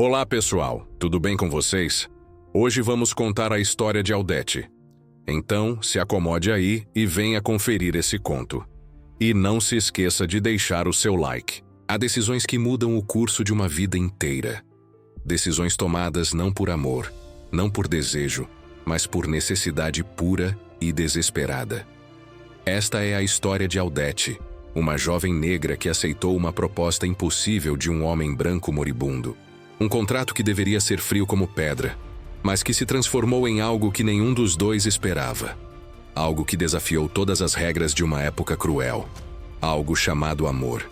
Olá pessoal, tudo bem com vocês? Hoje vamos contar a história de Aldete. Então, se acomode aí e venha conferir esse conto. E não se esqueça de deixar o seu like. Há decisões que mudam o curso de uma vida inteira. Decisões tomadas não por amor, não por desejo, mas por necessidade pura e desesperada. Esta é a história de Aldete, uma jovem negra que aceitou uma proposta impossível de um homem branco moribundo. Um contrato que deveria ser frio como pedra, mas que se transformou em algo que nenhum dos dois esperava. Algo que desafiou todas as regras de uma época cruel. Algo chamado amor.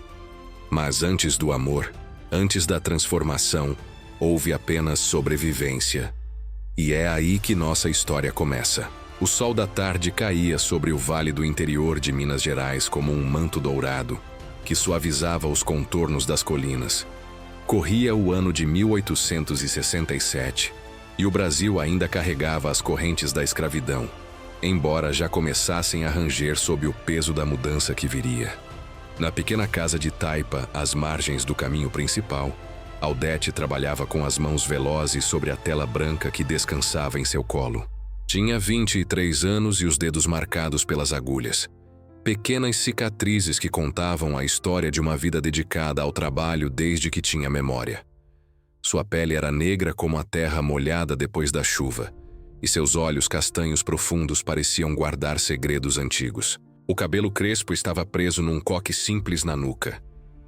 Mas antes do amor, antes da transformação, houve apenas sobrevivência. E é aí que nossa história começa. O sol da tarde caía sobre o vale do interior de Minas Gerais como um manto dourado, que suavizava os contornos das colinas. Corria o ano de 1867, e o Brasil ainda carregava as correntes da escravidão, embora já começassem a ranger sob o peso da mudança que viria. Na pequena casa de taipa, às margens do caminho principal, Aldete trabalhava com as mãos velozes sobre a tela branca que descansava em seu colo. Tinha 23 anos e os dedos marcados pelas agulhas. Pequenas cicatrizes que contavam a história de uma vida dedicada ao trabalho desde que tinha memória. Sua pele era negra como a terra molhada depois da chuva, e seus olhos castanhos profundos pareciam guardar segredos antigos. O cabelo crespo estava preso num coque simples na nuca,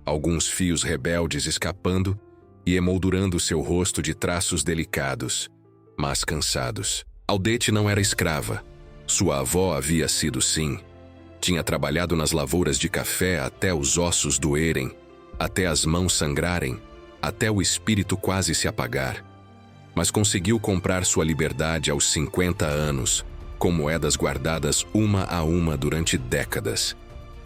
alguns fios rebeldes escapando e emoldurando seu rosto de traços delicados, mas cansados. Aldete não era escrava. Sua avó havia sido sim. Tinha trabalhado nas lavouras de café até os ossos doerem, até as mãos sangrarem, até o espírito quase se apagar. Mas conseguiu comprar sua liberdade aos 50 anos, com moedas guardadas uma a uma durante décadas.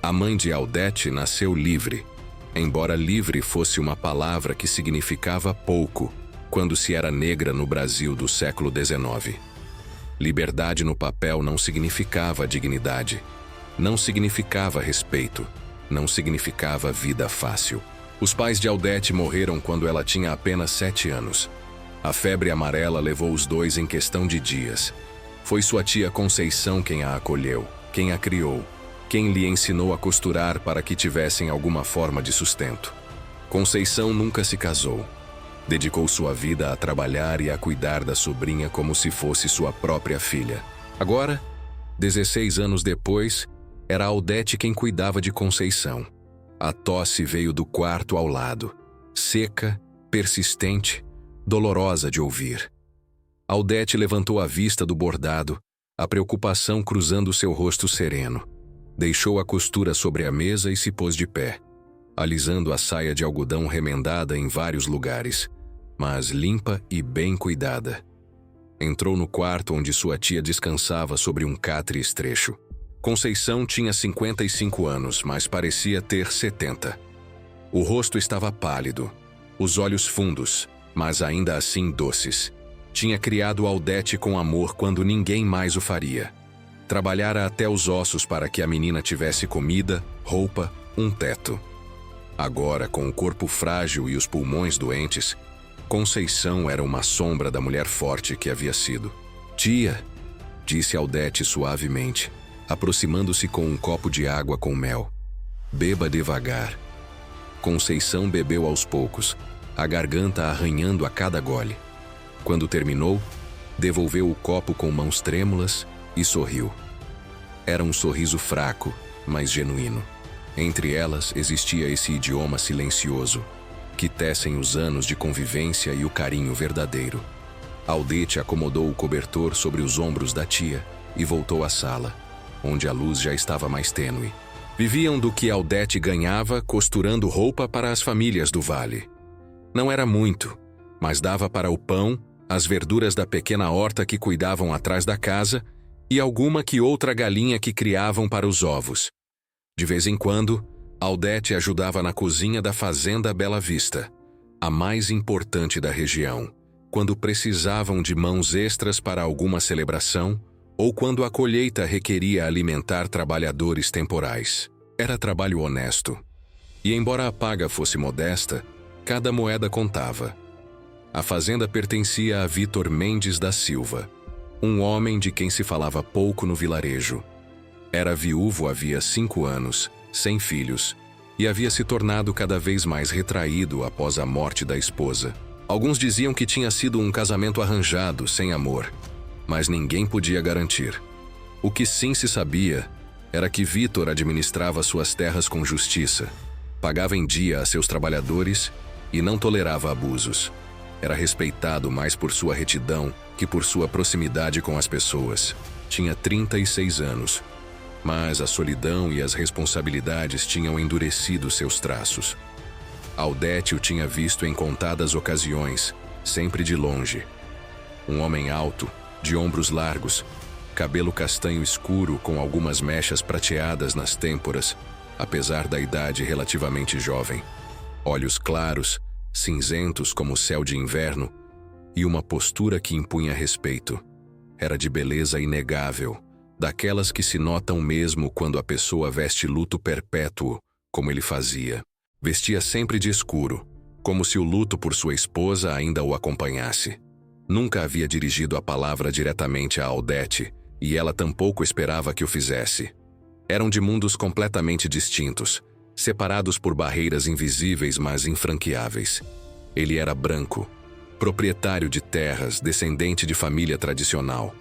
A mãe de Aldete nasceu livre, embora livre fosse uma palavra que significava pouco quando se era negra no Brasil do século XIX. Liberdade no papel não significava dignidade. Não significava respeito, não significava vida fácil. Os pais de Aldete morreram quando ela tinha apenas 7 anos. A febre amarela levou os dois em questão de dias. Foi sua tia Conceição quem a acolheu, quem a criou, quem lhe ensinou a costurar para que tivessem alguma forma de sustento. Conceição nunca se casou. Dedicou sua vida a trabalhar e a cuidar da sobrinha como se fosse sua própria filha. Agora, 16 anos depois, era Aldete quem cuidava de Conceição. A tosse veio do quarto ao lado, seca, persistente, dolorosa de ouvir. Aldete levantou a vista do bordado, a preocupação cruzando seu rosto sereno. Deixou a costura sobre a mesa e se pôs de pé, alisando a saia de algodão remendada em vários lugares, mas limpa e bem cuidada. Entrou no quarto onde sua tia descansava sobre um catre estrecho. Conceição tinha 55 anos, mas parecia ter 70. O rosto estava pálido, os olhos fundos, mas ainda assim doces. Tinha criado Aldete com amor quando ninguém mais o faria. Trabalhara até os ossos para que a menina tivesse comida, roupa, um teto. Agora, com o corpo frágil e os pulmões doentes, Conceição era uma sombra da mulher forte que havia sido. "Tia", disse Aldete suavemente, aproximando-se com um copo de água com mel. "Beba devagar." Conceição bebeu aos poucos, a garganta arranhando a cada gole. Quando terminou, devolveu o copo com mãos trêmulas e sorriu. Era um sorriso fraco, mas genuíno. Entre elas existia esse idioma silencioso, que tecem os anos de convivência e o carinho verdadeiro. Aldete acomodou o cobertor sobre os ombros da tia e voltou à sala, onde a luz já estava mais tênue. Viviam do que Aldete ganhava costurando roupa para as famílias do vale. Não era muito, mas dava para o pão, as verduras da pequena horta que cuidavam atrás da casa e alguma que outra galinha que criavam para os ovos. De vez em quando, Aldete ajudava na cozinha da fazenda Bela Vista, a mais importante da região, quando precisavam de mãos extras para alguma celebração ou quando a colheita requeria alimentar trabalhadores temporais. Era trabalho honesto. E embora a paga fosse modesta, cada moeda contava. A fazenda pertencia a Vitor Mendes da Silva, um homem de quem se falava pouco no vilarejo. Era viúvo havia 5 anos, sem filhos, e havia se tornado cada vez mais retraído após a morte da esposa. Alguns diziam que tinha sido um casamento arranjado, sem amor, mas ninguém podia garantir. O que sim se sabia era que Vitor administrava suas terras com justiça, pagava em dia a seus trabalhadores e não tolerava abusos. Era respeitado mais por sua retidão que por sua proximidade com as pessoas. Tinha 36 anos, mas a solidão e as responsabilidades tinham endurecido seus traços. Aldete o tinha visto em contadas ocasiões, sempre de longe. Um homem alto, de ombros largos, cabelo castanho escuro com algumas mechas prateadas nas têmporas, apesar da idade relativamente jovem. Olhos claros, cinzentos como o céu de inverno, e uma postura que impunha respeito. Era de beleza inegável, daquelas que se notam mesmo quando a pessoa veste luto perpétuo, como ele fazia. Vestia sempre de escuro, como se o luto por sua esposa ainda o acompanhasse. Nunca havia dirigido a palavra diretamente a Aldete, e ela tampouco esperava que o fizesse. Eram de mundos completamente distintos, separados por barreiras invisíveis mas infranqueáveis. Ele era branco, proprietário de terras, descendente de família tradicional.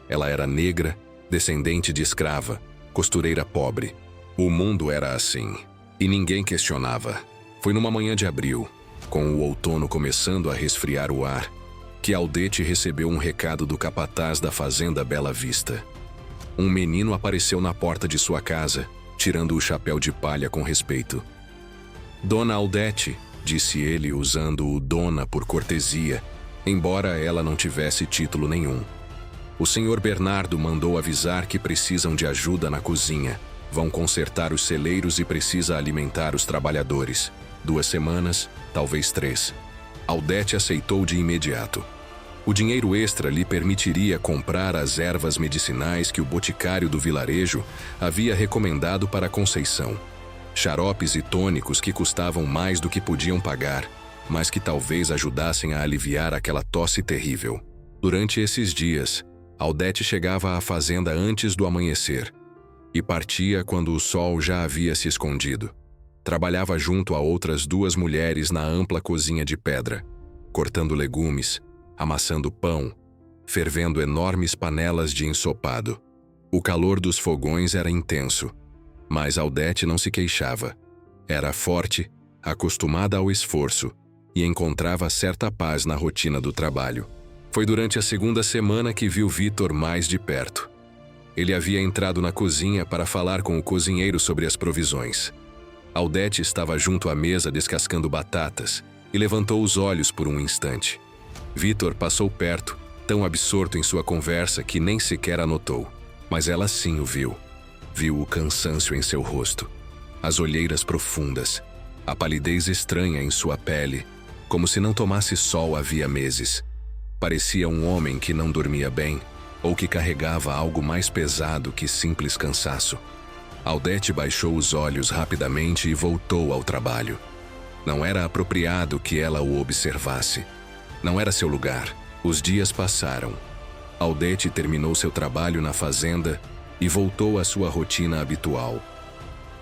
Ela era negra, descendente de escrava, costureira pobre. O mundo era assim, e ninguém questionava. Foi numa manhã de abril, com o outono começando a resfriar o ar, que Aldete recebeu um recado do capataz da fazenda Bela Vista. Um menino apareceu na porta de sua casa, tirando o chapéu de palha com respeito. "Dona Aldete", disse ele usando o dona por cortesia, embora ela não tivesse título nenhum. "O senhor Bernardo mandou avisar que precisam de ajuda na cozinha. Vão consertar os celeiros e precisa alimentar os trabalhadores. 2 semanas, talvez 3. Aldete aceitou de imediato. O dinheiro extra lhe permitiria comprar as ervas medicinais que o boticário do vilarejo havia recomendado para Conceição. Xaropes e tônicos que custavam mais do que podiam pagar, mas que talvez ajudassem a aliviar aquela tosse terrível. Durante esses dias, Aldete chegava à fazenda antes do amanhecer e partia quando o sol já havia se escondido. Trabalhava junto a outras 2 mulheres na ampla cozinha de pedra, cortando legumes, amassando pão, fervendo enormes panelas de ensopado. O calor dos fogões era intenso, mas Aldete não se queixava. Era forte, acostumada ao esforço, e encontrava certa paz na rotina do trabalho. Foi durante a 2ª semana que viu Vitor mais de perto. Ele havia entrado na cozinha para falar com o cozinheiro sobre as provisões. Aldete estava junto à mesa descascando batatas e levantou os olhos por um instante. Vitor passou perto, tão absorto em sua conversa que nem sequer a notou. Mas ela sim o viu. Viu o cansaço em seu rosto, as olheiras profundas, a palidez estranha em sua pele, como se não tomasse sol havia meses. Parecia um homem que não dormia bem, ou que carregava algo mais pesado que simples cansaço. Aldete baixou os olhos rapidamente e voltou ao trabalho. Não era apropriado que ela o observasse. Não era seu lugar. Os dias passaram. Aldete terminou seu trabalho na fazenda e voltou à sua rotina habitual.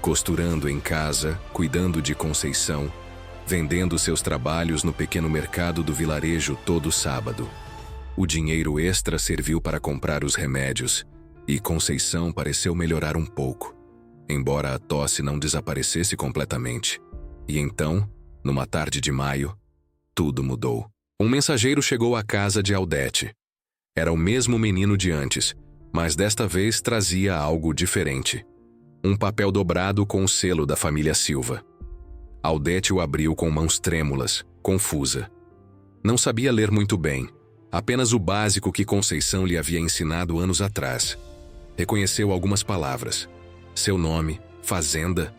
Costurando em casa, cuidando de Conceição, vendendo seus trabalhos no pequeno mercado do vilarejo todo sábado. O dinheiro extra serviu para comprar os remédios e Conceição pareceu melhorar um pouco, embora a tosse não desaparecesse completamente. E então, numa tarde de maio, tudo mudou. Um mensageiro chegou à casa de Aldete. Era o mesmo menino de antes, mas desta vez trazia algo diferente. Um papel dobrado com o selo da família Silva. Aldete o abriu com mãos trêmulas, confusa. Não sabia ler muito bem, apenas o básico que Conceição lhe havia ensinado anos atrás. Reconheceu algumas palavras. Seu nome, fazenda,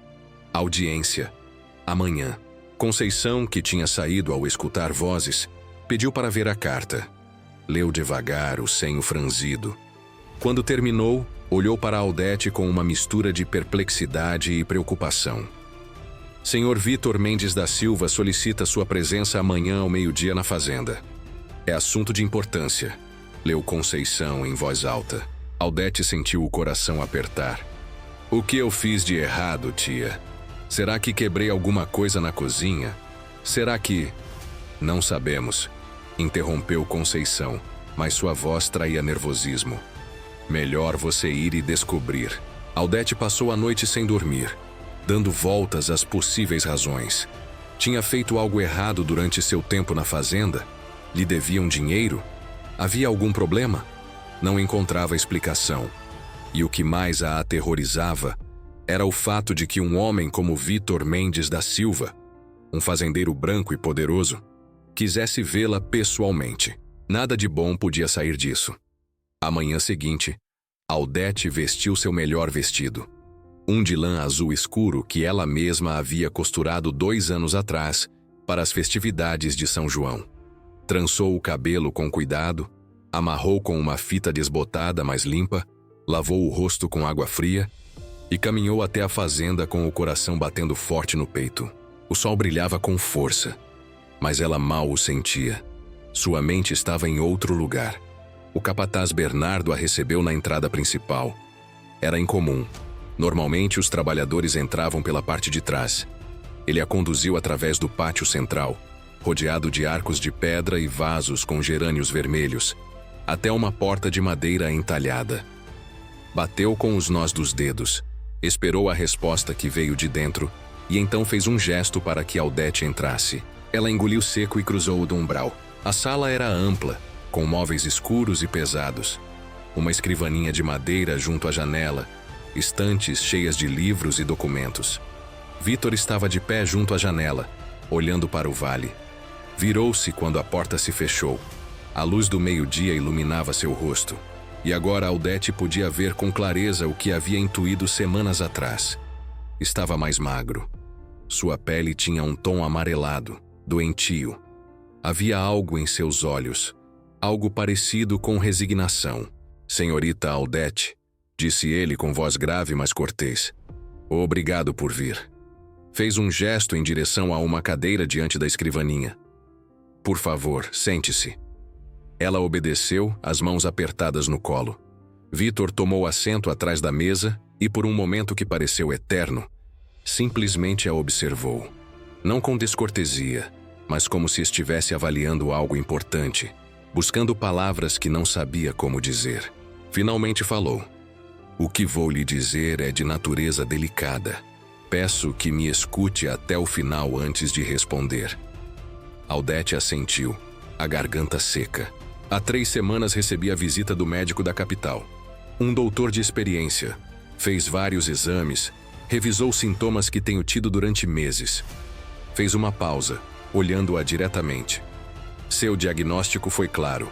audiência, amanhã. Conceição, que tinha saído ao escutar vozes, pediu para ver a carta. Leu devagar, o senho franzido. Quando terminou, olhou para Aldete com uma mistura de perplexidade e preocupação. Senhor Vitor Mendes da Silva solicita sua presença amanhã ao meio-dia na fazenda. É assunto de importância, leu Conceição em voz alta. Aldete sentiu o coração apertar. O que eu fiz de errado, tia? Será que quebrei alguma coisa na cozinha? Será que... Não sabemos, interrompeu Conceição, mas sua voz traía nervosismo. Melhor você ir e descobrir. Aldete passou a noite sem dormir, dando voltas às possíveis razões. Tinha feito algo errado durante seu tempo na fazenda? Lhe deviam dinheiro? Havia algum problema? Não encontrava explicação. E o que mais a aterrorizava era o fato de que um homem como Vitor Mendes da Silva, um fazendeiro branco e poderoso, quisesse vê-la pessoalmente. Nada de bom podia sair disso. À manhã seguinte, Aldete vestiu seu melhor vestido. Um de lã azul escuro que ela mesma havia costurado 2 anos atrás para as festividades de São João. Trançou o cabelo com cuidado, amarrou com uma fita desbotada mais limpa, lavou o rosto com água fria e caminhou até a fazenda com o coração batendo forte no peito. O sol brilhava com força, mas ela mal o sentia. Sua mente estava em outro lugar. O capataz Bernardo a recebeu na entrada principal. Era incomum. Normalmente os trabalhadores entravam pela parte de trás. Ele a conduziu através do pátio central, rodeado de arcos de pedra e vasos com gerânios vermelhos, até uma porta de madeira entalhada. Bateu com os nós dos dedos, esperou a resposta que veio de dentro e então fez um gesto para que Aldete entrasse. Ela engoliu seco e cruzou do umbral. A sala era ampla, com móveis escuros e pesados. Uma escrivaninha de madeira junto à janela, estantes cheias de livros e documentos. Vitor estava de pé junto à janela, olhando para o vale. Virou-se quando a porta se fechou. A luz do meio-dia iluminava seu rosto. E agora Aldete podia ver com clareza o que havia intuído semanas atrás. Estava mais magro. Sua pele tinha um tom amarelado, doentio. Havia algo em seus olhos, algo parecido com resignação. Senhorita Aldete, disse ele com voz grave mas cortês. Obrigado por vir. Fez um gesto em direção a uma cadeira diante da escrivaninha. Por favor, sente-se. Ela obedeceu, as mãos apertadas no colo. Vitor tomou assento atrás da mesa e, por um momento que pareceu eterno, simplesmente a observou. Não com descortesia, mas como se estivesse avaliando algo importante, buscando palavras que não sabia como dizer. Finalmente falou. O que vou lhe dizer é de natureza delicada. Peço que me escute até o final antes de responder. Aldete assentiu, a garganta seca. Há 3 semanas recebi a visita do médico da capital. Um doutor de experiência. Fez vários exames, revisou sintomas que tenho tido durante meses. Fez uma pausa, olhando-a diretamente. Seu diagnóstico foi claro.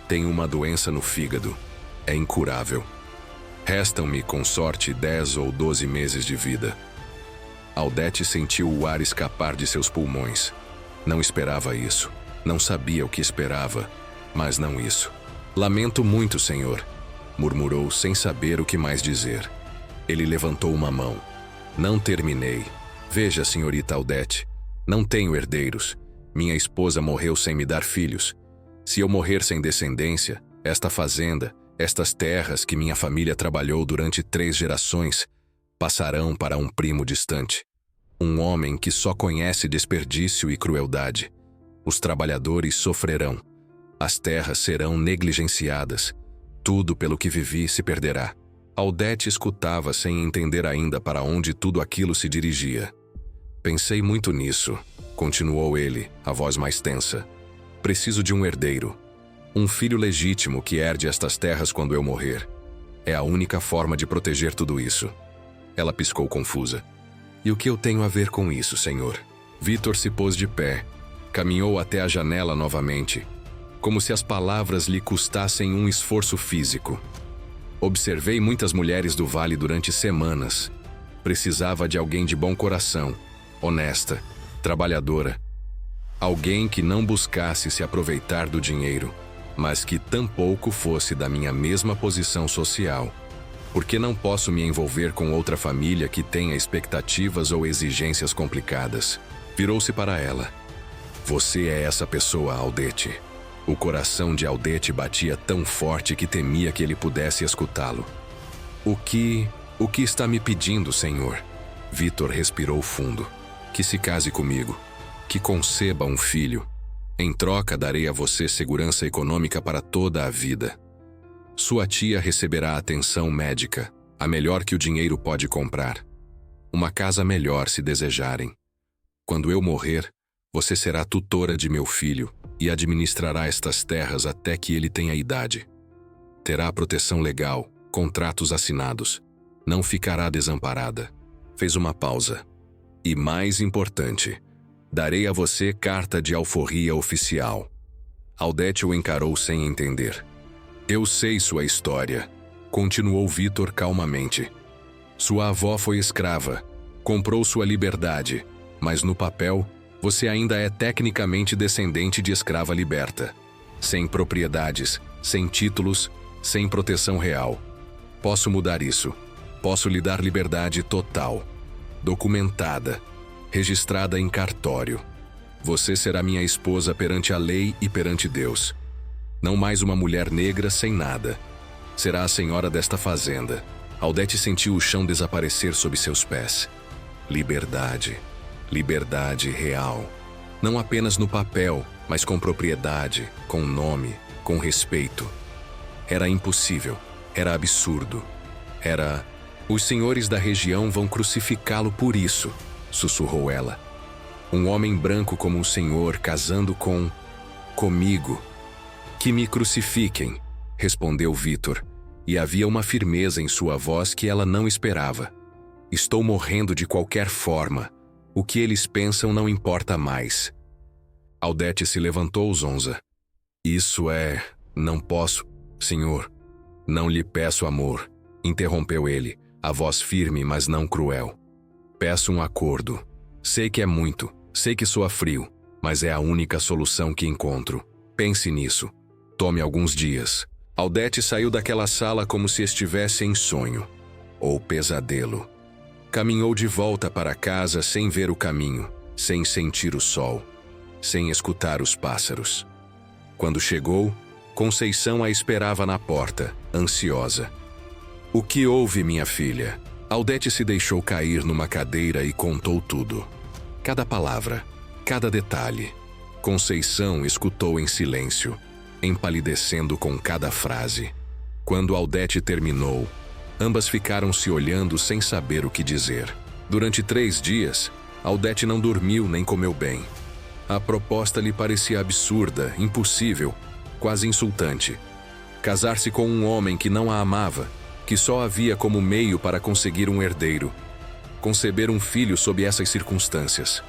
Tenho uma doença no fígado. É incurável. Restam-me, com sorte, 10 ou 12 meses de vida. Aldete sentiu o ar escapar de seus pulmões. Não esperava isso. Não sabia o que esperava, mas não isso. Lamento muito, senhor, murmurou sem saber o que mais dizer. Ele levantou uma mão. Não terminei. Veja, senhorita Aldete, não tenho herdeiros. Minha esposa morreu sem me dar filhos. Se eu morrer sem descendência, esta fazenda, estas terras que minha família trabalhou durante 3 gerações, passarão para um primo distante. Um homem que só conhece desperdício e crueldade. Os trabalhadores sofrerão. As terras serão negligenciadas. Tudo pelo que vivi se perderá. Aldete escutava sem entender ainda para onde tudo aquilo se dirigia. Pensei muito nisso, continuou ele, a voz mais tensa. Preciso de um herdeiro. Um filho legítimo que herde estas terras quando eu morrer. É a única forma de proteger tudo isso. Ela piscou confusa. E o que eu tenho a ver com isso, senhor? Vitor se pôs de pé. Caminhou até a janela novamente, como se as palavras lhe custassem um esforço físico. Observei muitas mulheres do vale durante semanas. Precisava de alguém de bom coração, honesta, trabalhadora. Alguém que não buscasse se aproveitar do dinheiro, mas que tampouco fosse da minha mesma posição social. Porque não posso me envolver com outra família que tenha expectativas ou exigências complicadas. Virou-se para ela. Você é essa pessoa, Aldete. O coração de Aldete batia tão forte que temia que ele pudesse escutá-lo. O que está me pedindo, Senhor? Vitor respirou fundo. Que se case comigo. Que conceba um filho. Em troca, darei a você segurança econômica para toda a vida. Sua tia receberá atenção médica, a melhor que o dinheiro pode comprar. Uma casa melhor, se desejarem. Quando eu morrer, você será tutora de meu filho e administrará estas terras até que ele tenha idade. Terá proteção legal, contratos assinados. Não ficará desamparada. Fez uma pausa. E mais importante, darei a você carta de alforria oficial. Aldete o encarou sem entender. Eu sei sua história, continuou Vitor calmamente. Sua avó foi escrava, comprou sua liberdade, mas no papel, você ainda é tecnicamente descendente de escrava liberta. Sem propriedades, sem títulos, sem proteção real. Posso mudar isso. Posso lhe dar liberdade total. Documentada. Registrada em cartório. Você será minha esposa perante a lei e perante Deus. Não mais uma mulher negra sem nada. Será a senhora desta fazenda. Aldete sentiu o chão desaparecer sob seus pés. Liberdade. Liberdade real. Não apenas no papel, mas com propriedade, com nome, com respeito. Era impossível. Era absurdo. Era... Os senhores da região vão crucificá-lo por isso, sussurrou ela. Um homem branco como o senhor casando comigo. Que me crucifiquem, respondeu Vitor, e havia uma firmeza em sua voz que ela não esperava. Estou morrendo de qualquer forma. O que eles pensam não importa mais. Aldete se levantou, zonza. Isso é... Não posso, senhor. Não lhe peço amor, interrompeu ele, a voz firme, mas não cruel. Peço um acordo. Sei que é muito, sei que soa frio, mas é a única solução que encontro. Pense nisso. Tome alguns dias. Aldete saiu daquela sala como se estivesse em sonho. Ou pesadelo. Caminhou de volta para casa sem ver o caminho, sem sentir o sol, sem escutar os pássaros. Quando chegou, Conceição a esperava na porta, ansiosa. O que houve, minha filha? Aldete se deixou cair numa cadeira e contou tudo. Cada palavra, cada detalhe. Conceição escutou em silêncio, empalidecendo com cada frase. Quando Aldete terminou, ambas ficaram se olhando sem saber o que dizer. Durante 3 dias, Aldete não dormiu nem comeu bem. A proposta lhe parecia absurda, impossível, quase insultante. Casar-se com um homem que não a amava, que só a via como meio para conseguir um herdeiro. Conceber um filho sob essas circunstâncias.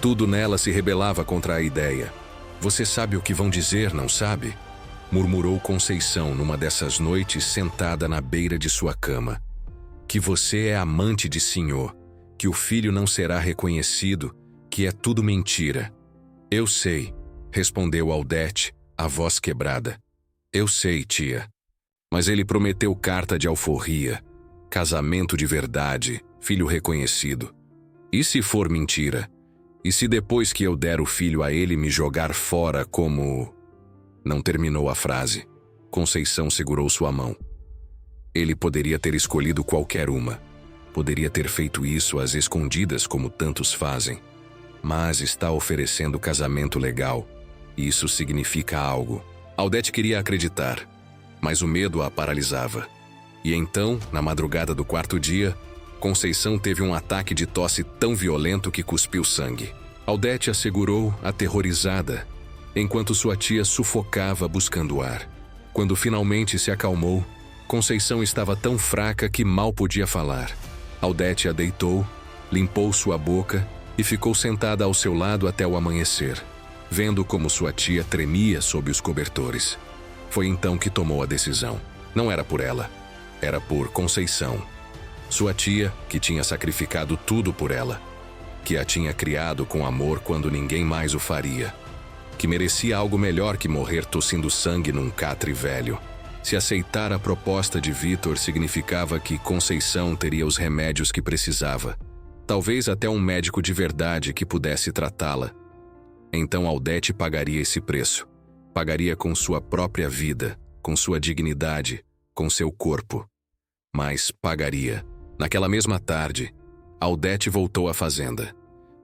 Tudo nela se rebelava contra a ideia. Você sabe o que vão dizer, não sabe? Murmurou Conceição numa dessas noites sentada na beira de sua cama. Que você é amante de senhor, que o filho não será reconhecido, que é tudo mentira. Eu sei, respondeu Aldete, a voz quebrada. Eu sei, tia. Mas ele prometeu carta de alforria, casamento de verdade, filho reconhecido. E se for mentira? E se depois que eu der o filho a ele me jogar fora como... Não terminou a frase. Conceição segurou sua mão. Ele poderia ter escolhido qualquer uma. Poderia ter feito isso às escondidas como tantos fazem. Mas está oferecendo casamento legal. Isso significa algo. Aldete queria acreditar, mas o medo a paralisava. E então, na madrugada do 4º dia, Conceição teve um ataque de tosse tão violento que cuspiu sangue. Aldete a segurou, aterrorizada, enquanto sua tia sufocava buscando ar. Quando finalmente se acalmou, Conceição estava tão fraca que mal podia falar. Aldete a deitou, limpou sua boca e ficou sentada ao seu lado até o amanhecer, vendo como sua tia tremia sob os cobertores. Foi então que tomou a decisão. Não era por ela, era por Conceição. Sua tia, que tinha sacrificado tudo por ela, que a tinha criado com amor quando ninguém mais o faria, que merecia algo melhor que morrer tossindo sangue num catre velho. Se aceitar a proposta de Vitor significava que Conceição teria os remédios que precisava, talvez até um médico de verdade que pudesse tratá-la. Então Aldete pagaria esse preço. Pagaria com sua própria vida, com sua dignidade, com seu corpo. Mas pagaria. Naquela mesma tarde, Aldete voltou à fazenda.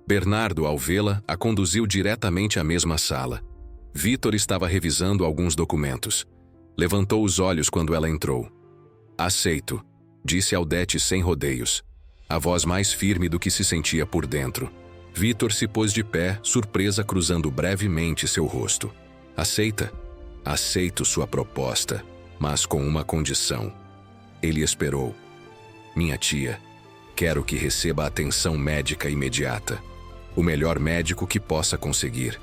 Bernardo, ao vê-la, a conduziu diretamente à mesma sala. Vitor estava revisando alguns documentos. Levantou os olhos quando ela entrou. "Aceito", disse Aldete sem rodeios, a voz mais firme do que se sentia por dentro. Vitor se pôs de pé, surpresa cruzando brevemente seu rosto. "Aceita?" "Aceito sua proposta, mas com uma condição." Ele esperou. "Minha tia, quero que receba atenção médica imediata. O melhor médico que possa conseguir.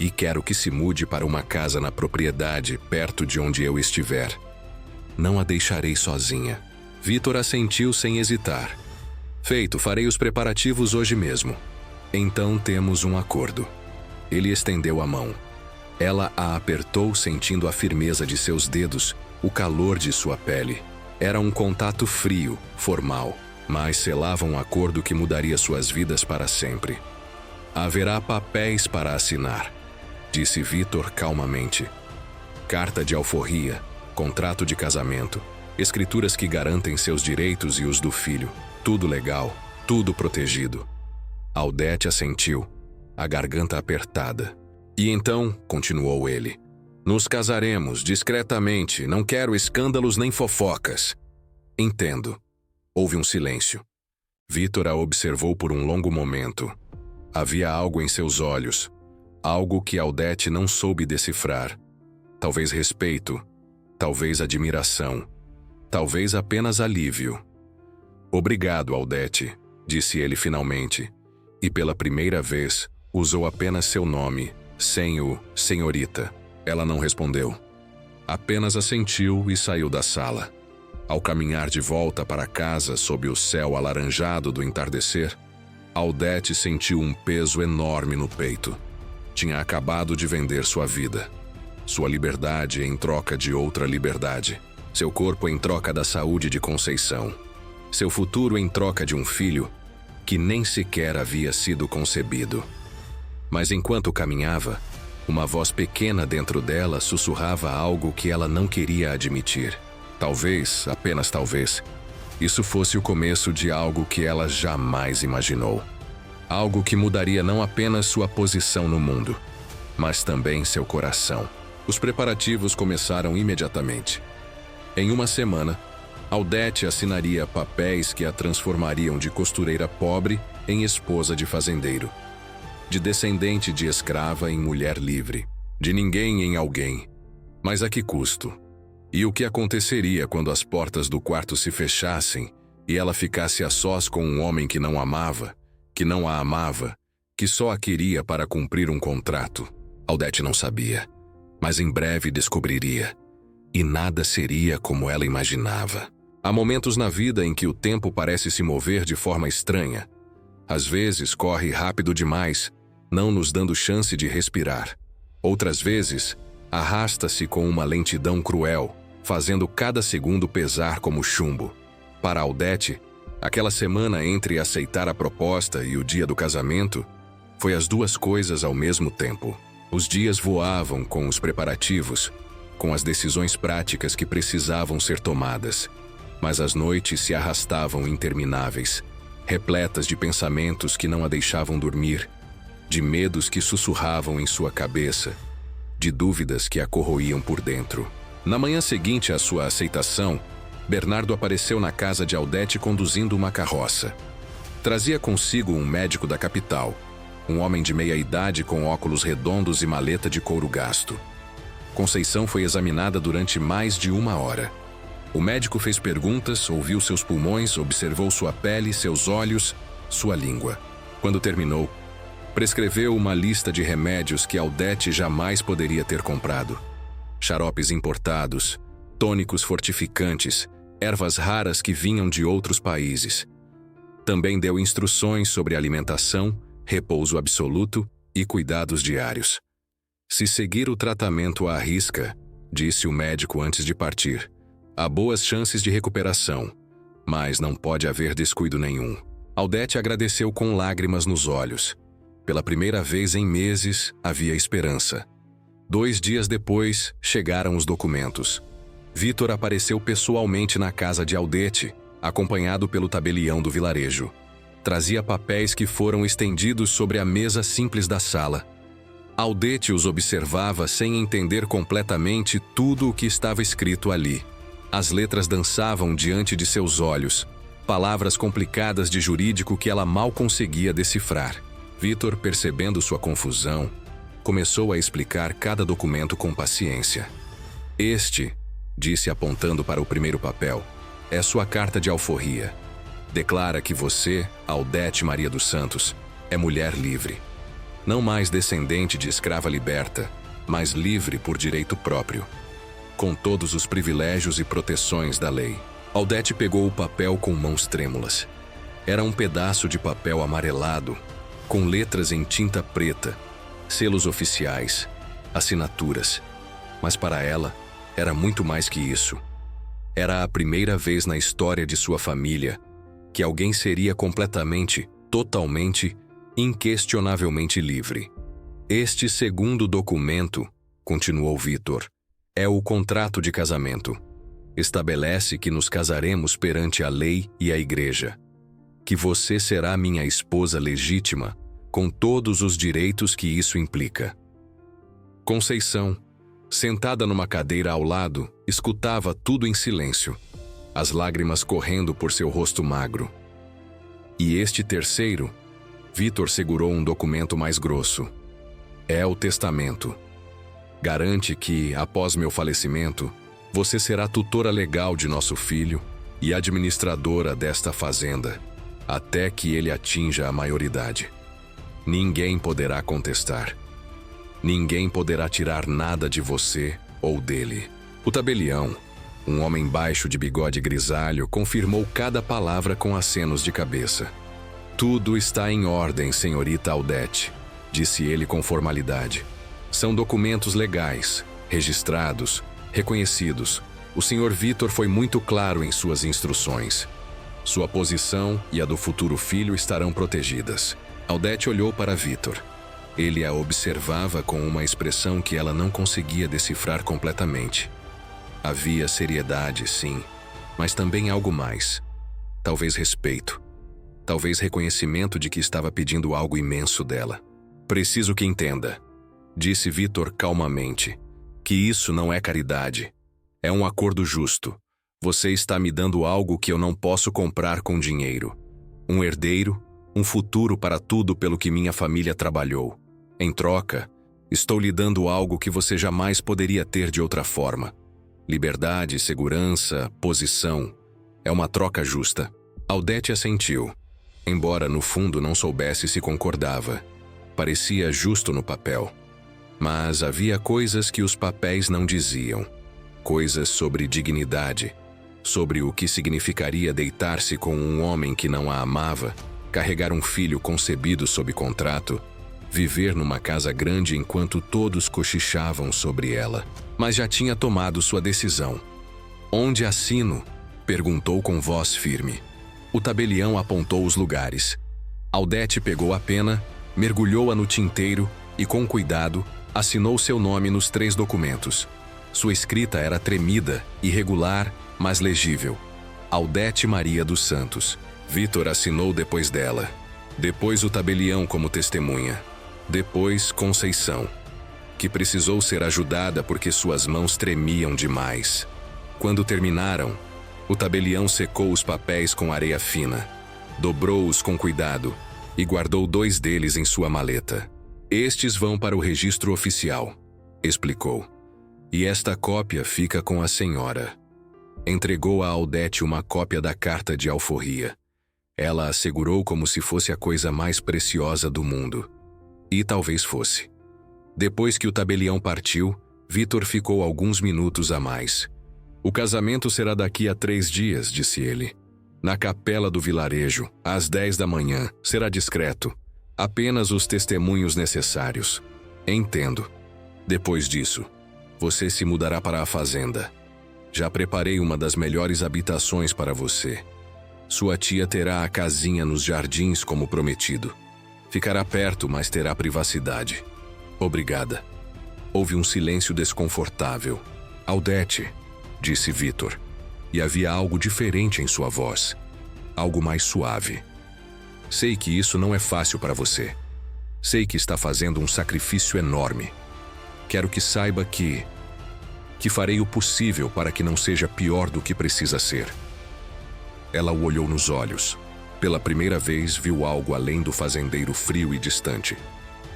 E quero que se mude para uma casa na propriedade, perto de onde eu estiver. Não a deixarei sozinha." Vitor assentiu sem hesitar. "Feito, farei os preparativos hoje mesmo." "Então temos um acordo." Ele estendeu a mão. Ela a apertou, sentindo a firmeza de seus dedos, o calor de sua pele. Era um contato frio, formal, mas selava um acordo que mudaria suas vidas para sempre. "Haverá papéis para assinar", disse Vitor calmamente. "Carta de alforria, contrato de casamento, escrituras que garantem seus direitos e os do filho. Tudo legal, tudo protegido." Aldete assentiu, a garganta apertada. "E então", continuou ele, "nos casaremos discretamente, não quero escândalos nem fofocas." "Entendo." Houve um silêncio. Vitor a observou por um longo momento. Havia algo em seus olhos, algo que Aldete não soube decifrar. Talvez respeito, talvez admiração, talvez apenas alívio. "Obrigado, Aldete", disse ele finalmente, e pela primeira vez usou apenas seu nome, sem o senhorita. Ela não respondeu. Apenas assentiu e saiu da sala. Ao caminhar de volta para casa sob o céu alaranjado do entardecer, Aldete sentiu um peso enorme no peito. Tinha acabado de vender sua vida. Sua liberdade em troca de outra liberdade. Seu corpo em troca da saúde de Conceição. Seu futuro em troca de um filho que nem sequer havia sido concebido. Mas enquanto caminhava, uma voz pequena dentro dela sussurrava algo que ela não queria admitir. Talvez, apenas talvez, isso fosse o começo de algo que ela jamais imaginou. Algo que mudaria não apenas sua posição no mundo, mas também seu coração. Os preparativos começaram imediatamente. Em uma semana, Aldete assinaria papéis que a transformariam de costureira pobre em esposa de fazendeiro, de descendente de escrava em mulher livre, de ninguém em alguém. Mas a que custo? E o que aconteceria quando as portas do quarto se fechassem e ela ficasse a sós com um homem que não amava, que não a amava, que só a queria para cumprir um contrato? Aldete não sabia, mas em breve descobriria. E nada seria como ela imaginava. Há momentos na vida em que o tempo parece se mover de forma estranha. Às vezes corre rápido demais, não nos dando chance de respirar. Outras vezes, arrasta-se com uma lentidão cruel, fazendo cada segundo pesar como chumbo. Para Aldete, aquela semana entre aceitar a proposta e o dia do casamento, foi as duas coisas ao mesmo tempo. Os dias voavam com os preparativos, com as decisões práticas que precisavam ser tomadas, mas as noites se arrastavam intermináveis, repletas de pensamentos que não a deixavam dormir, de medos que sussurravam em sua cabeça, de dúvidas que a corroíam por dentro. Na manhã seguinte à sua aceitação, Bernardo apareceu na casa de Aldete conduzindo uma carroça. Trazia consigo um médico da capital, um homem de meia-idade com óculos redondos e maleta de couro gasto. Conceição foi examinada durante mais de 1 hora. O médico fez perguntas, ouviu seus pulmões, observou sua pele, seus olhos, sua língua. Quando terminou, prescreveu uma lista de remédios que Aldete jamais poderia ter comprado. Xaropes importados, tônicos fortificantes, ervas raras que vinham de outros países. Também deu instruções sobre alimentação, repouso absoluto e cuidados diários. Se seguir o tratamento à risca, disse o médico antes de partir. Há boas chances de recuperação, mas não pode haver descuido nenhum. Aldete agradeceu com lágrimas nos olhos. Pela primeira vez em meses, havia esperança. 2 dias depois, chegaram os documentos. Vitor apareceu pessoalmente na casa de Aldete, acompanhado pelo tabelião do vilarejo. Trazia papéis que foram estendidos sobre a mesa simples da sala. Aldete os observava sem entender completamente tudo o que estava escrito ali. As letras dançavam diante de seus olhos, palavras complicadas de jurídico que ela mal conseguia decifrar. Vitor, percebendo sua confusão, começou a explicar cada documento com paciência. Este, disse apontando para o primeiro papel, é sua carta de alforria. Declara que você, Aldete Maria dos Santos, é mulher livre. Não mais descendente de escrava liberta, mas livre por direito próprio, com todos os privilégios e proteções da lei. Aldete pegou o papel com mãos trêmulas. Era um pedaço de papel amarelado, com letras em tinta preta, selos oficiais, assinaturas. Mas para ela, era muito mais que isso. Era a primeira vez na história de sua família que alguém seria completamente, totalmente, inquestionavelmente livre. Este segundo documento, continuou Vitor, é o contrato de casamento. Estabelece que nos casaremos perante a lei e a igreja. Que você será minha esposa legítima, com todos os direitos que isso implica. Conceição, sentada numa cadeira ao lado, escutava tudo em silêncio, as lágrimas correndo por seu rosto magro. E este terceiro, Vitor segurou um documento mais grosso. É o testamento. Garante que, após meu falecimento, você será tutora legal de nosso filho e administradora desta fazenda, até que ele atinja a maioridade. Ninguém poderá contestar. Ninguém poderá tirar nada de você ou dele. O tabelião, um homem baixo de bigode grisalho, confirmou cada palavra com acenos de cabeça. Tudo está em ordem, senhorita Aldete, disse ele com formalidade. São documentos legais, registrados, reconhecidos. O senhor Vitor foi muito claro em suas instruções. Sua posição e a do futuro filho estarão protegidas. Aldete olhou para Vitor. Ele a observava com uma expressão que ela não conseguia decifrar completamente. Havia seriedade, sim, mas também algo mais. Talvez respeito. Talvez reconhecimento de que estava pedindo algo imenso dela. Preciso que entenda, disse Vitor calmamente, que isso não é caridade. É um acordo justo. Você está me dando algo que eu não posso comprar com dinheiro. Um herdeiro, um futuro para tudo pelo que minha família trabalhou. Em troca, estou lhe dando algo que você jamais poderia ter de outra forma. Liberdade, segurança, posição. É uma troca justa. Aldete assentiu, embora no fundo não soubesse se concordava. Parecia justo no papel. Mas havia coisas que os papéis não diziam. Coisas sobre dignidade, sobre o que significaria deitar-se com um homem que não a amava, carregar um filho concebido sob contrato, viver numa casa grande enquanto todos cochichavam sobre ela. Mas já tinha tomado sua decisão. Onde assino? Perguntou com voz firme. O tabelião apontou os lugares. Aldete pegou a pena, mergulhou-a no tinteiro e, com cuidado, assinou seu nome nos 3 documentos. Sua escrita era tremida, irregular, mas legível. Aldete Maria dos Santos. Vitor assinou depois dela. Depois o tabelião como testemunha. Depois Conceição, que precisou ser ajudada porque suas mãos tremiam demais. Quando terminaram, o tabelião secou os papéis com areia fina, dobrou-os com cuidado e guardou 2 deles em sua maleta. Estes vão para o registro oficial, explicou. E esta cópia fica com a senhora. Entregou a Aldete uma cópia da carta de alforria. Ela a segurou como se fosse a coisa mais preciosa do mundo. E talvez fosse. Depois que o tabelião partiu, Vitor ficou alguns minutos a mais. O casamento será daqui a 3 dias, disse ele. Na capela do vilarejo, às 10 da manhã. Será discreto. Apenas os testemunhos necessários. Entendo. Depois disso, Você se mudará para a fazenda. Já preparei uma das melhores habitações para você. Sua tia terá a casinha nos jardins como prometido. Ficará perto, mas terá privacidade. Obrigada. Houve um silêncio desconfortável. Aldete, disse Vitor, e havia algo diferente em sua voz. Algo mais suave. Sei que isso não é fácil para você. Sei que está fazendo um sacrifício enorme. Quero que saiba que farei o possível para que não seja pior do que precisa ser. Ela o olhou nos olhos. Pela primeira vez viu algo além do fazendeiro frio e distante.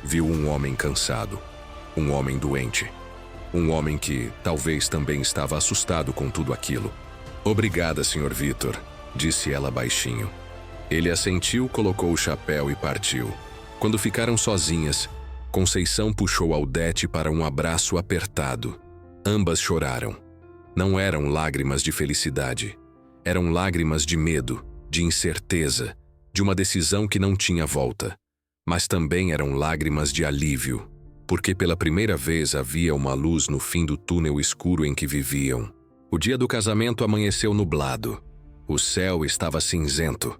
Viu um homem cansado. Um homem doente. Um homem que talvez também estava assustado com tudo aquilo. Obrigada, Sr. Vitor, disse ela baixinho. Ele assentiu, colocou o chapéu e partiu. Quando ficaram sozinhas, Conceição puxou Aldete para um abraço apertado. Ambas choraram. Não eram lágrimas de felicidade. Eram lágrimas de medo, de incerteza, de uma decisão que não tinha volta. Mas também eram lágrimas de alívio, porque pela primeira vez havia uma luz no fim do túnel escuro em que viviam. O dia do casamento amanheceu nublado. O céu estava cinzento,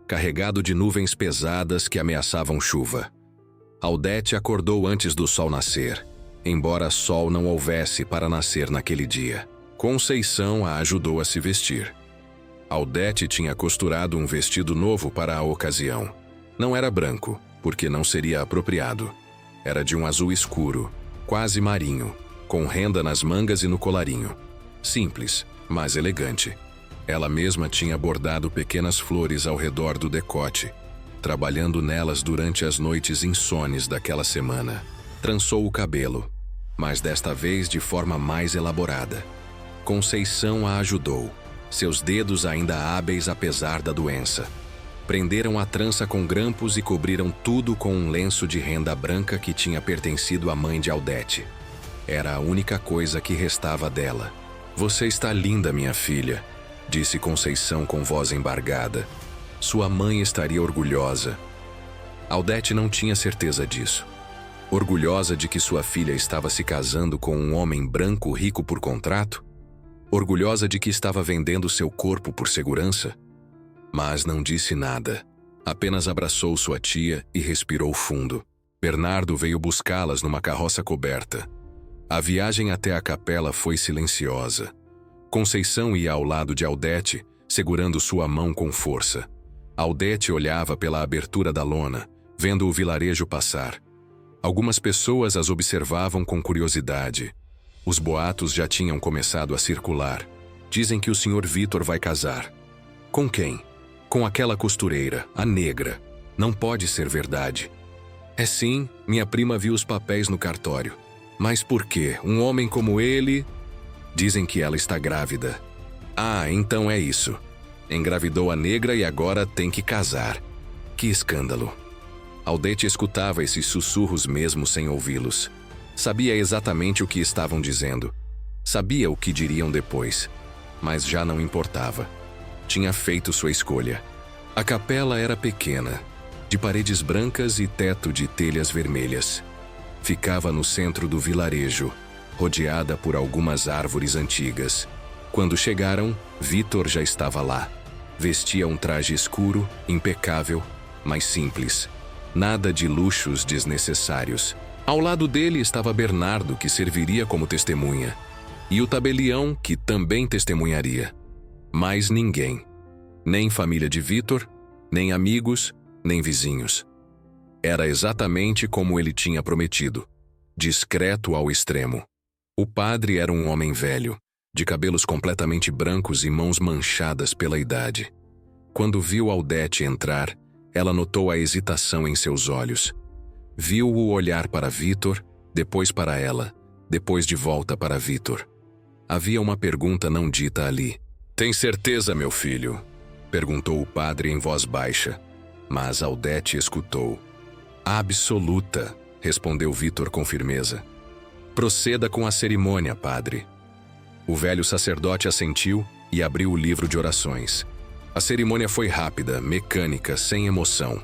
carregado de nuvens pesadas que ameaçavam chuva. Aldete acordou antes do sol nascer, embora sol não houvesse para nascer naquele dia. Conceição a ajudou a se vestir. Aldete tinha costurado um vestido novo para a ocasião. Não era branco, porque não seria apropriado. Era de um azul escuro, quase marinho, com renda nas mangas e no colarinho. Simples, mas elegante. Ela mesma tinha bordado pequenas flores ao redor do decote, trabalhando nelas durante as noites insones daquela semana. Trançou o cabelo, mas desta vez de forma mais elaborada. Conceição a ajudou, seus dedos ainda hábeis apesar da doença. Prenderam a trança com grampos e cobriram tudo com um lenço de renda branca que tinha pertencido à mãe de Aldete. Era a única coisa que restava dela. Você está linda, minha filha, disse Conceição com voz embargada. Sua mãe estaria orgulhosa. Aldete não tinha certeza disso. Orgulhosa de que sua filha estava se casando com um homem branco rico por contrato? Orgulhosa de que estava vendendo seu corpo por segurança? Mas não disse nada. Apenas abraçou sua tia e respirou fundo. Bernardo veio buscá-las numa carroça coberta. A viagem até a capela foi silenciosa. Conceição ia ao lado de Aldete, segurando sua mão com força. Aldete olhava pela abertura da lona, vendo o vilarejo passar. Algumas pessoas as observavam com curiosidade. Os boatos já tinham começado a circular. Dizem que o Sr. Vitor vai casar. Com quem? Com aquela costureira, a negra. Não pode ser verdade. É sim, minha prima viu os papéis no cartório. Mas por quê? Um homem como ele... Dizem que ela está grávida. Ah, então é isso. Engravidou a negra e agora tem que casar. Que escândalo. Aldete escutava esses sussurros mesmo sem ouvi-los. Sabia exatamente o que estavam dizendo. Sabia o que diriam depois. Mas já não importava. Tinha feito sua escolha. A capela era pequena, de paredes brancas e teto de telhas vermelhas. Ficava no centro do vilarejo, rodeada por algumas árvores antigas. Quando chegaram, Vitor já estava lá. Vestia um traje escuro, impecável, mas simples. Nada de luxos desnecessários. Ao lado dele estava Bernardo, que serviria como testemunha. E o tabelião, que também testemunharia. Mas ninguém. Nem família de Vitor, nem amigos, nem vizinhos. Era exatamente como ele tinha prometido. Discreto ao extremo. O padre era um homem velho, de cabelos completamente brancos e mãos manchadas pela idade. Quando viu Aldete entrar, ela notou a hesitação em seus olhos. Viu-o olhar para Vitor, depois para ela, depois de volta para Vitor. Havia uma pergunta não dita ali. «Tem certeza, meu filho?» perguntou o padre em voz baixa, mas Aldete escutou. «Absoluta», respondeu Vitor com firmeza. «Proceda com a cerimônia, padre». O velho sacerdote assentiu e abriu o livro de orações. A cerimônia foi rápida, mecânica, sem emoção.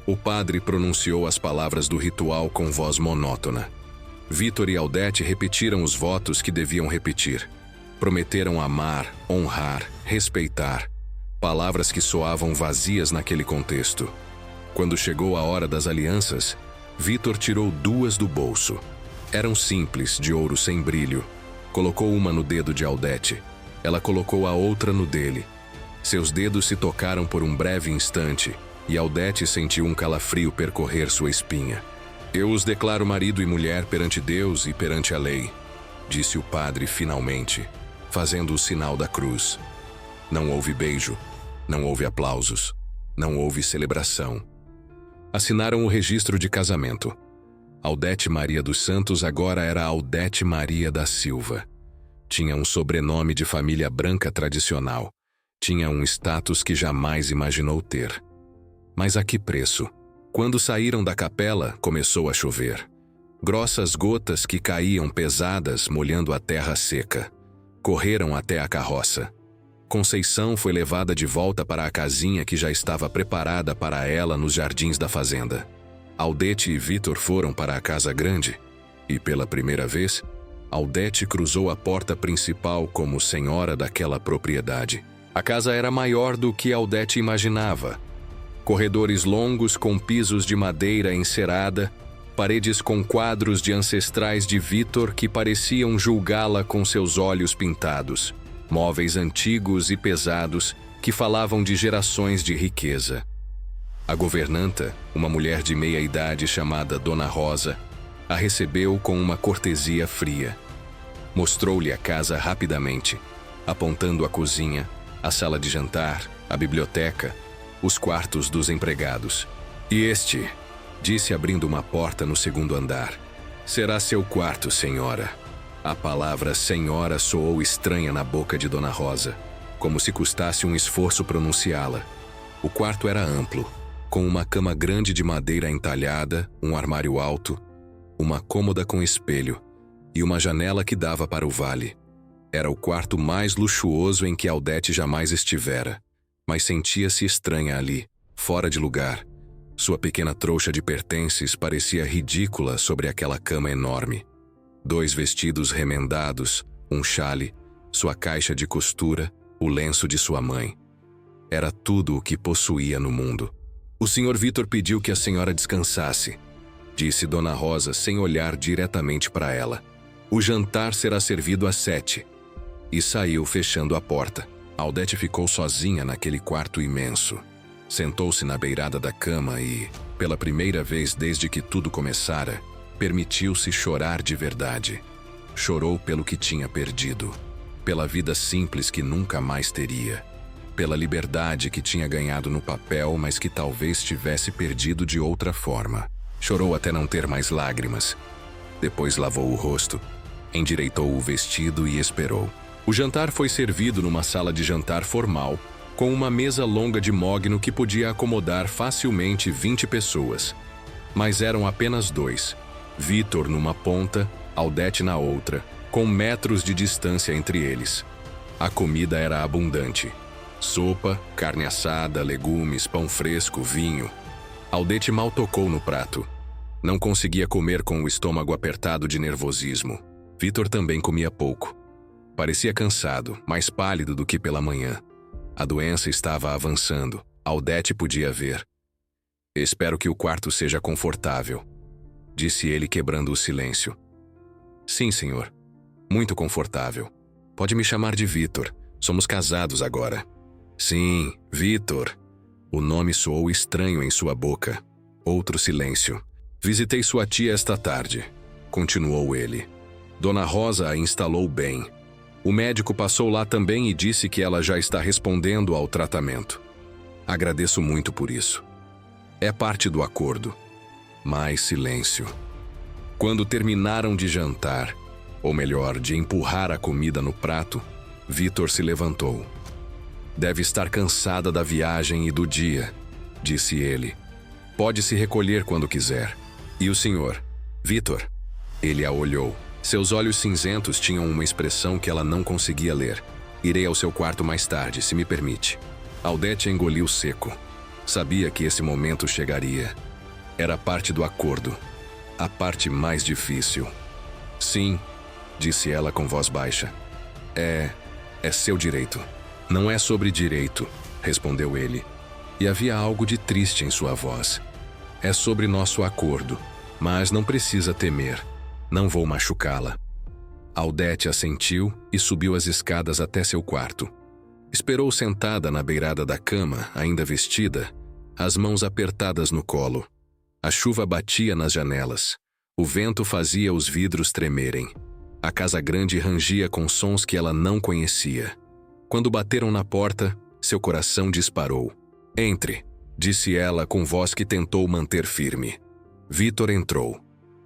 O padre pronunciou as palavras do ritual com voz monótona. Vitor e Aldete repetiram os votos que deviam repetir. Prometeram amar, honrar, respeitar. Palavras que soavam vazias naquele contexto. Quando chegou a hora das alianças, Vitor tirou 2 do bolso. Eram simples, de ouro sem brilho. Colocou uma no dedo de Aldete. Ela colocou a outra no dele. Seus dedos se tocaram por um breve instante, e Aldete sentiu um calafrio percorrer sua espinha. Eu os declaro marido e mulher perante Deus e perante a lei, disse o padre finalmente, fazendo o sinal da cruz. Não houve beijo, não houve aplausos, não houve celebração. Assinaram o registro de casamento. Aldete Maria dos Santos agora era Aldete Maria da Silva. Tinha um sobrenome de família branca tradicional. Tinha um status que jamais imaginou ter. Mas a que preço? Quando saíram da capela, começou a chover. Grossas gotas que caíam pesadas, molhando a terra seca. Correram até a carroça. Conceição foi levada de volta para a casinha que já estava preparada para ela nos jardins da fazenda. Aldete e Vitor foram para a casa grande e, pela primeira vez, Aldete cruzou a porta principal como senhora daquela propriedade. A casa era maior do que Aldete imaginava. Corredores longos com pisos de madeira encerada, paredes com quadros de ancestrais de Vitor que pareciam julgá-la com seus olhos pintados. Móveis antigos e pesados que falavam de gerações de riqueza. A governanta, uma mulher de meia-idade chamada Dona Rosa, a recebeu com uma cortesia fria. Mostrou-lhe a casa rapidamente, apontando a cozinha, a sala de jantar, a biblioteca, os quartos dos empregados. E este, disse abrindo uma porta no segundo andar, será seu quarto, senhora. A palavra senhora soou estranha na boca de Dona Rosa, como se custasse um esforço pronunciá-la. O quarto era amplo, com uma cama grande de madeira entalhada, um armário alto, uma cômoda com espelho e uma janela que dava para o vale. Era o quarto mais luxuoso em que Aldete jamais estivera, mas sentia-se estranha ali, fora de lugar. Sua pequena trouxa de pertences parecia ridícula sobre aquela cama enorme. 2 vestidos remendados, um chale, sua caixa de costura, o lenço de sua mãe. Era tudo o que possuía no mundo. O Sr. Vitor pediu que a senhora descansasse, disse Dona Rosa sem olhar diretamente para ela. O jantar será servido às 7. E saiu fechando a porta. Aldete ficou sozinha naquele quarto imenso. Sentou-se na beirada da cama e, pela primeira vez desde que tudo começara, permitiu-se chorar de verdade. Chorou pelo que tinha perdido, pela vida simples que nunca mais teria, pela liberdade que tinha ganhado no papel, mas que talvez tivesse perdido de outra forma. Chorou até não ter mais lágrimas. Depois lavou o rosto, endireitou o vestido e esperou. O jantar foi servido numa sala de jantar formal, com uma mesa longa de mogno que podia acomodar facilmente 20 pessoas. Mas eram apenas 2. Vitor numa ponta, Aldete na outra, com metros de distância entre eles. A comida era abundante. Sopa, carne assada, legumes, pão fresco, vinho. Aldete mal tocou no prato. Não conseguia comer com o estômago apertado de nervosismo. Vitor também comia pouco. Parecia cansado, mais pálido do que pela manhã. A doença estava avançando. Aldete podia ver. Espero que o quarto seja confortável, disse ele quebrando o silêncio. Sim, senhor. Muito confortável. Pode me chamar de Vitor. Somos casados agora. Sim, Vitor. O nome soou estranho em sua boca. Outro silêncio. Visitei sua tia esta tarde, continuou ele. Dona Rosa a instalou bem. O médico passou lá também e disse que ela já está respondendo ao tratamento. Agradeço muito por isso. É parte do acordo. Mais silêncio. Quando terminaram de jantar, ou melhor, de empurrar a comida no prato, Vitor se levantou. Deve estar cansada da viagem e do dia, disse ele. Pode se recolher quando quiser. E o senhor? Vitor? Ele a olhou. Seus olhos cinzentos tinham uma expressão que ela não conseguia ler. Irei ao seu quarto mais tarde, se me permite. Aldete engoliu seco. Sabia que esse momento chegaria. Era parte do acordo. A parte mais difícil. Sim, disse ela com voz baixa. É seu direito. Não é sobre direito, respondeu ele. E havia algo de triste em sua voz. É sobre nosso acordo, mas não precisa temer. Não vou machucá-la. Audete assentiu e subiu as escadas até seu quarto. Esperou sentada na beirada da cama, ainda vestida, as mãos apertadas no colo. A chuva batia nas janelas. O vento fazia os vidros tremerem. A casa grande rangia com sons que ela não conhecia. Quando bateram na porta, seu coração disparou. Entre, disse ela com voz que tentou manter firme. Vitor entrou.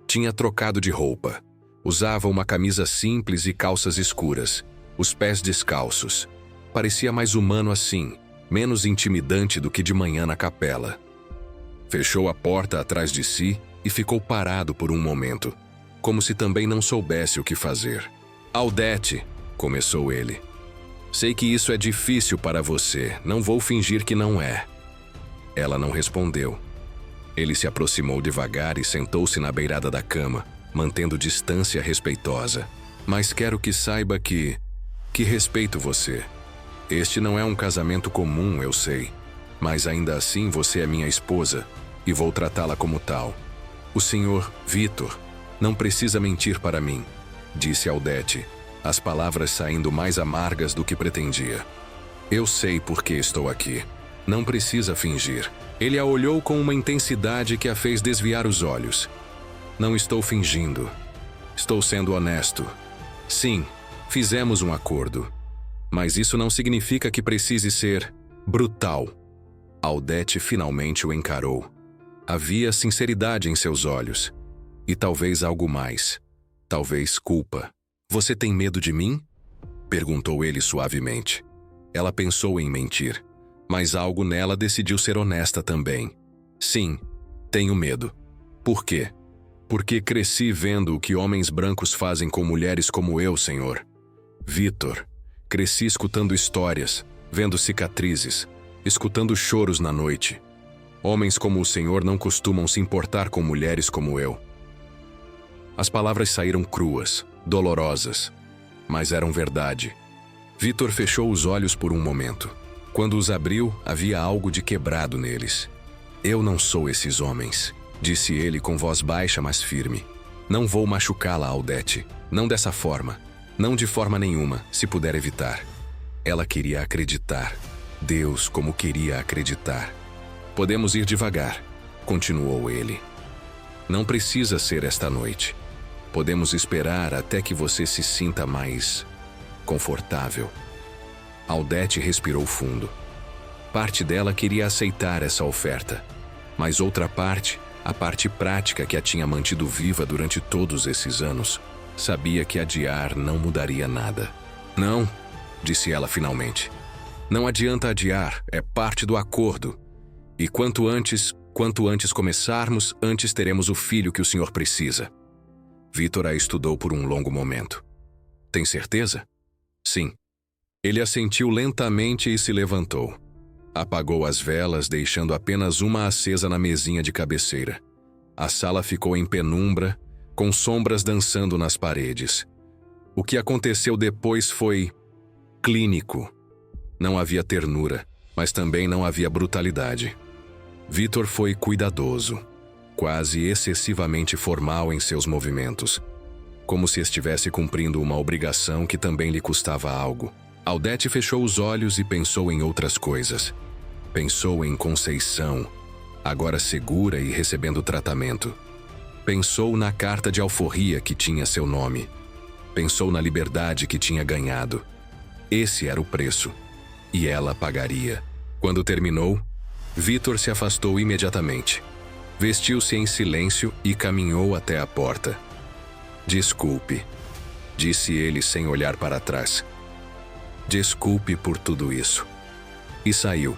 Tinha trocado de roupa. Usava uma camisa simples e calças escuras, os pés descalços. Parecia mais humano assim, menos intimidante do que de manhã na capela. Fechou a porta atrás de si e ficou parado por um momento, como se também não soubesse o que fazer. Audete, começou ele. Sei que isso é difícil para você, não vou fingir que não é. Ela não respondeu. Ele se aproximou devagar e sentou-se na beirada da cama, mantendo distância respeitosa. Mas quero que saiba que respeito você. Este não é um casamento comum, eu sei. Mas ainda assim você é minha esposa e vou tratá-la como tal. O senhor, Vitor, não precisa mentir para mim, disse Audete, as palavras saindo mais amargas do que pretendia. Eu sei por que estou aqui. Não precisa fingir. Ele a olhou com uma intensidade que a fez desviar os olhos. Não estou fingindo. Estou sendo honesto. Sim, fizemos um acordo. Mas isso não significa que precise ser brutal. Audete finalmente o encarou. Havia sinceridade em seus olhos. E talvez algo mais. Talvez culpa. Você tem medo de mim? Perguntou ele suavemente. Ela pensou em mentir, mas algo nela decidiu ser honesta também. Sim, tenho medo. Por quê? Porque cresci vendo o que homens brancos fazem com mulheres como eu, senhor. Vitor, cresci escutando histórias, vendo cicatrizes, escutando choros na noite. Homens como o senhor não costumam se importar com mulheres como eu. As palavras saíram cruas, dolorosas, mas eram verdade. Vitor fechou os olhos por um momento. Quando os abriu, havia algo de quebrado neles. Eu não sou esses homens, disse ele com voz baixa, mas firme. Não vou machucá-la, Audete. Não dessa forma. Não de forma nenhuma, se puder evitar. Ela queria acreditar. Deus, como queria acreditar. Podemos ir devagar, continuou ele. Não precisa ser esta noite. Podemos esperar até que você se sinta mais confortável. Audete respirou fundo. Parte dela queria aceitar essa oferta, mas outra parte, a parte prática que a tinha mantido viva durante todos esses anos, sabia que adiar não mudaria nada. Não, disse ela finalmente. Não adianta adiar, é parte do acordo. E quanto antes começarmos, antes teremos o filho que o senhor precisa. Vitor a estudou por um longo momento. Tem certeza? Sim. Ele assentiu lentamente e se levantou. Apagou as velas, deixando apenas uma acesa na mesinha de cabeceira. A sala ficou em penumbra, com sombras dançando nas paredes. O que aconteceu depois foi clínico. Não havia ternura, mas também não havia brutalidade. Vitor foi cuidadoso, quase excessivamente formal em seus movimentos, como se estivesse cumprindo uma obrigação que também lhe custava algo. Audete fechou os olhos e pensou em outras coisas. Pensou em Conceição, agora segura e recebendo tratamento. Pensou na carta de alforria que tinha seu nome. Pensou na liberdade que tinha ganhado. Esse era o preço. E ela pagaria. Quando terminou, Vitor se afastou imediatamente. Vestiu-se em silêncio e caminhou até a porta. Desculpe, disse ele sem olhar para trás. Desculpe por tudo isso. E saiu,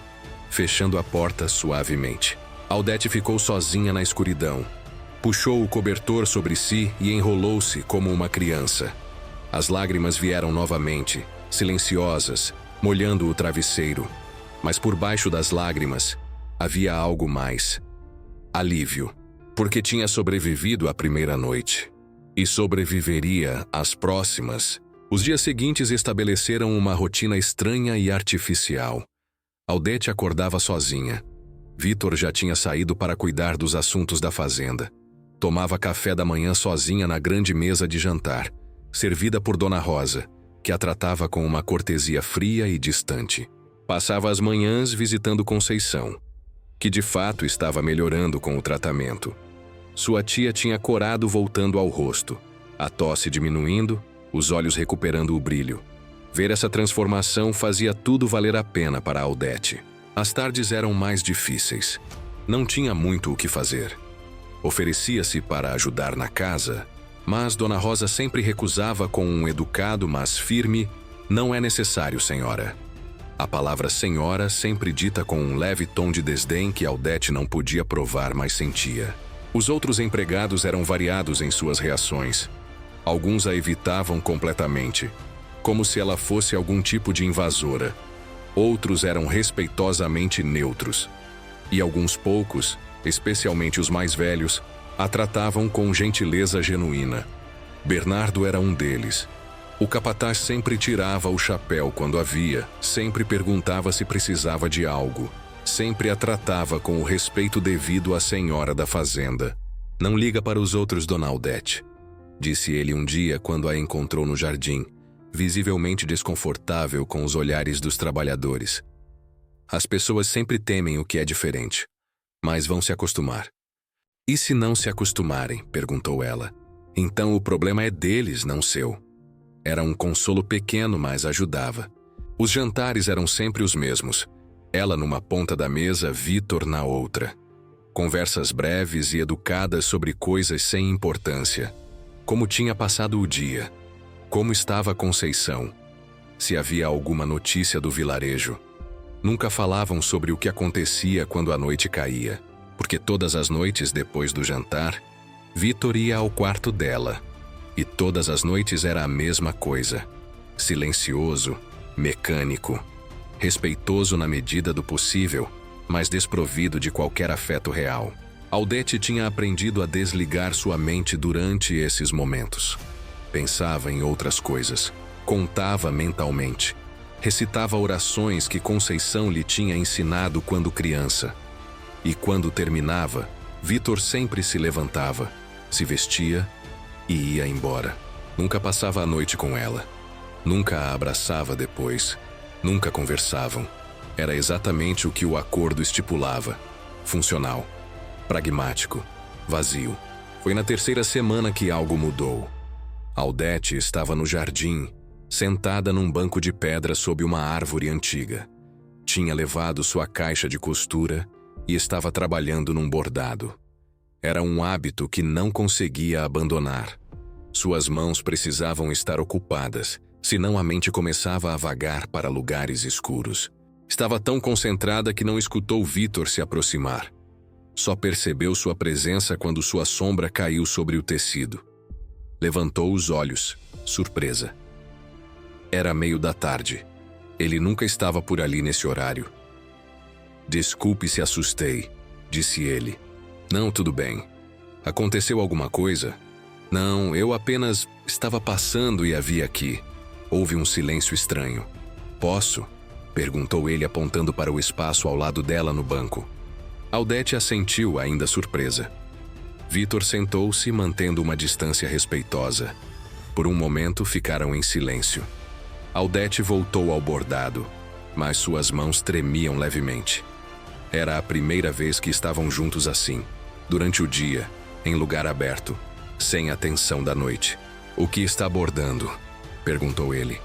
fechando a porta suavemente. Audete ficou sozinha na escuridão. Puxou o cobertor sobre si e enrolou-se como uma criança. As lágrimas vieram novamente, silenciosas, molhando o travesseiro. Mas por baixo das lágrimas, havia algo mais. Alívio, porque tinha sobrevivido à primeira noite. e sobreviveria às próximas. Os dias seguintes estabeleceram uma rotina estranha e artificial. Aldete acordava sozinha. Vitor já tinha saído para cuidar dos assuntos da fazenda. Tomava café da manhã sozinha na grande mesa de jantar, servida por Dona Rosa, que a tratava com uma cortesia fria e distante. Passava as manhãs visitando Conceição, que de fato estava melhorando com o tratamento. Sua tia tinha corado voltando ao rosto, a tosse diminuindo, os olhos recuperando o brilho. Ver essa transformação fazia tudo valer a pena para Aldete. As tardes eram mais difíceis. Não tinha muito o que fazer. Oferecia-se para ajudar na casa, mas Dona Rosa sempre recusava com um educado, mas firme: "Não é necessário, senhora." A palavra senhora sempre dita com um leve tom de desdém que Aldete não podia provar, mas sentia. Os outros empregados eram variados em suas reações. Alguns a evitavam completamente, como se ela fosse algum tipo de invasora. Outros eram respeitosamente neutros. E alguns poucos, especialmente os mais velhos, a tratavam com gentileza genuína. Bernardo era um deles. O capataz sempre tirava o chapéu quando a via, sempre perguntava se precisava de algo, sempre a tratava com o respeito devido à senhora da fazenda. "Não liga para os outros, Dona Aldete", disse ele um dia quando a encontrou no jardim, visivelmente desconfortável com os olhares dos trabalhadores. "As pessoas sempre temem o que é diferente, mas vão se acostumar." "E se não se acostumarem?" perguntou ela. "Então o problema é deles, não seu." Era um consolo pequeno, mas ajudava. Os jantares eram sempre os mesmos. Ela numa ponta da mesa, Vitor na outra. Conversas breves e educadas sobre coisas sem importância. Como tinha passado o dia? Como estava Conceição? Se havia alguma notícia do vilarejo? Nunca falavam sobre o que acontecia quando a noite caía, porque todas as noites depois do jantar, Vitor ia ao quarto dela. E todas as noites era a mesma coisa. Silencioso, mecânico, respeitoso na medida do possível, mas desprovido de qualquer afeto real. Aldete tinha aprendido a desligar sua mente durante esses momentos. Pensava em outras coisas, contava mentalmente, recitava orações que Conceição lhe tinha ensinado quando criança. E quando terminava, Vitor sempre se levantava, se vestia e ia embora. Nunca passava a noite com ela. Nunca a abraçava depois. Nunca conversavam. Era exatamente o que o acordo estipulava. Funcional. Pragmático. Vazio. Foi na terceira semana que algo mudou. Aldete estava no jardim, sentada num banco de pedra sob uma árvore antiga. Tinha levado sua caixa de costura e estava trabalhando num bordado. Era um hábito que não conseguia abandonar. Suas mãos precisavam estar ocupadas, senão a mente começava a vagar para lugares escuros. Estava tão concentrada que não escutou Vitor se aproximar. Só percebeu sua presença quando sua sombra caiu sobre o tecido. Levantou os olhos, surpresa. Era meio da tarde. Ele nunca estava por ali nesse horário. "Desculpe se assustei", disse ele. "Não, tudo bem. Aconteceu alguma coisa?" "Não, eu apenas estava passando e a vi aqui." Houve um silêncio estranho. "Posso?" perguntou ele apontando para o espaço ao lado dela no banco. Aldete assentiu, ainda surpresa. Vitor sentou-se, mantendo uma distância respeitosa. Por um momento ficaram em silêncio. Aldete voltou ao bordado, mas suas mãos tremiam levemente. Era a primeira vez que estavam juntos assim, durante o dia, em lugar aberto, sem a tensão da noite. "O que está bordando?" perguntou ele.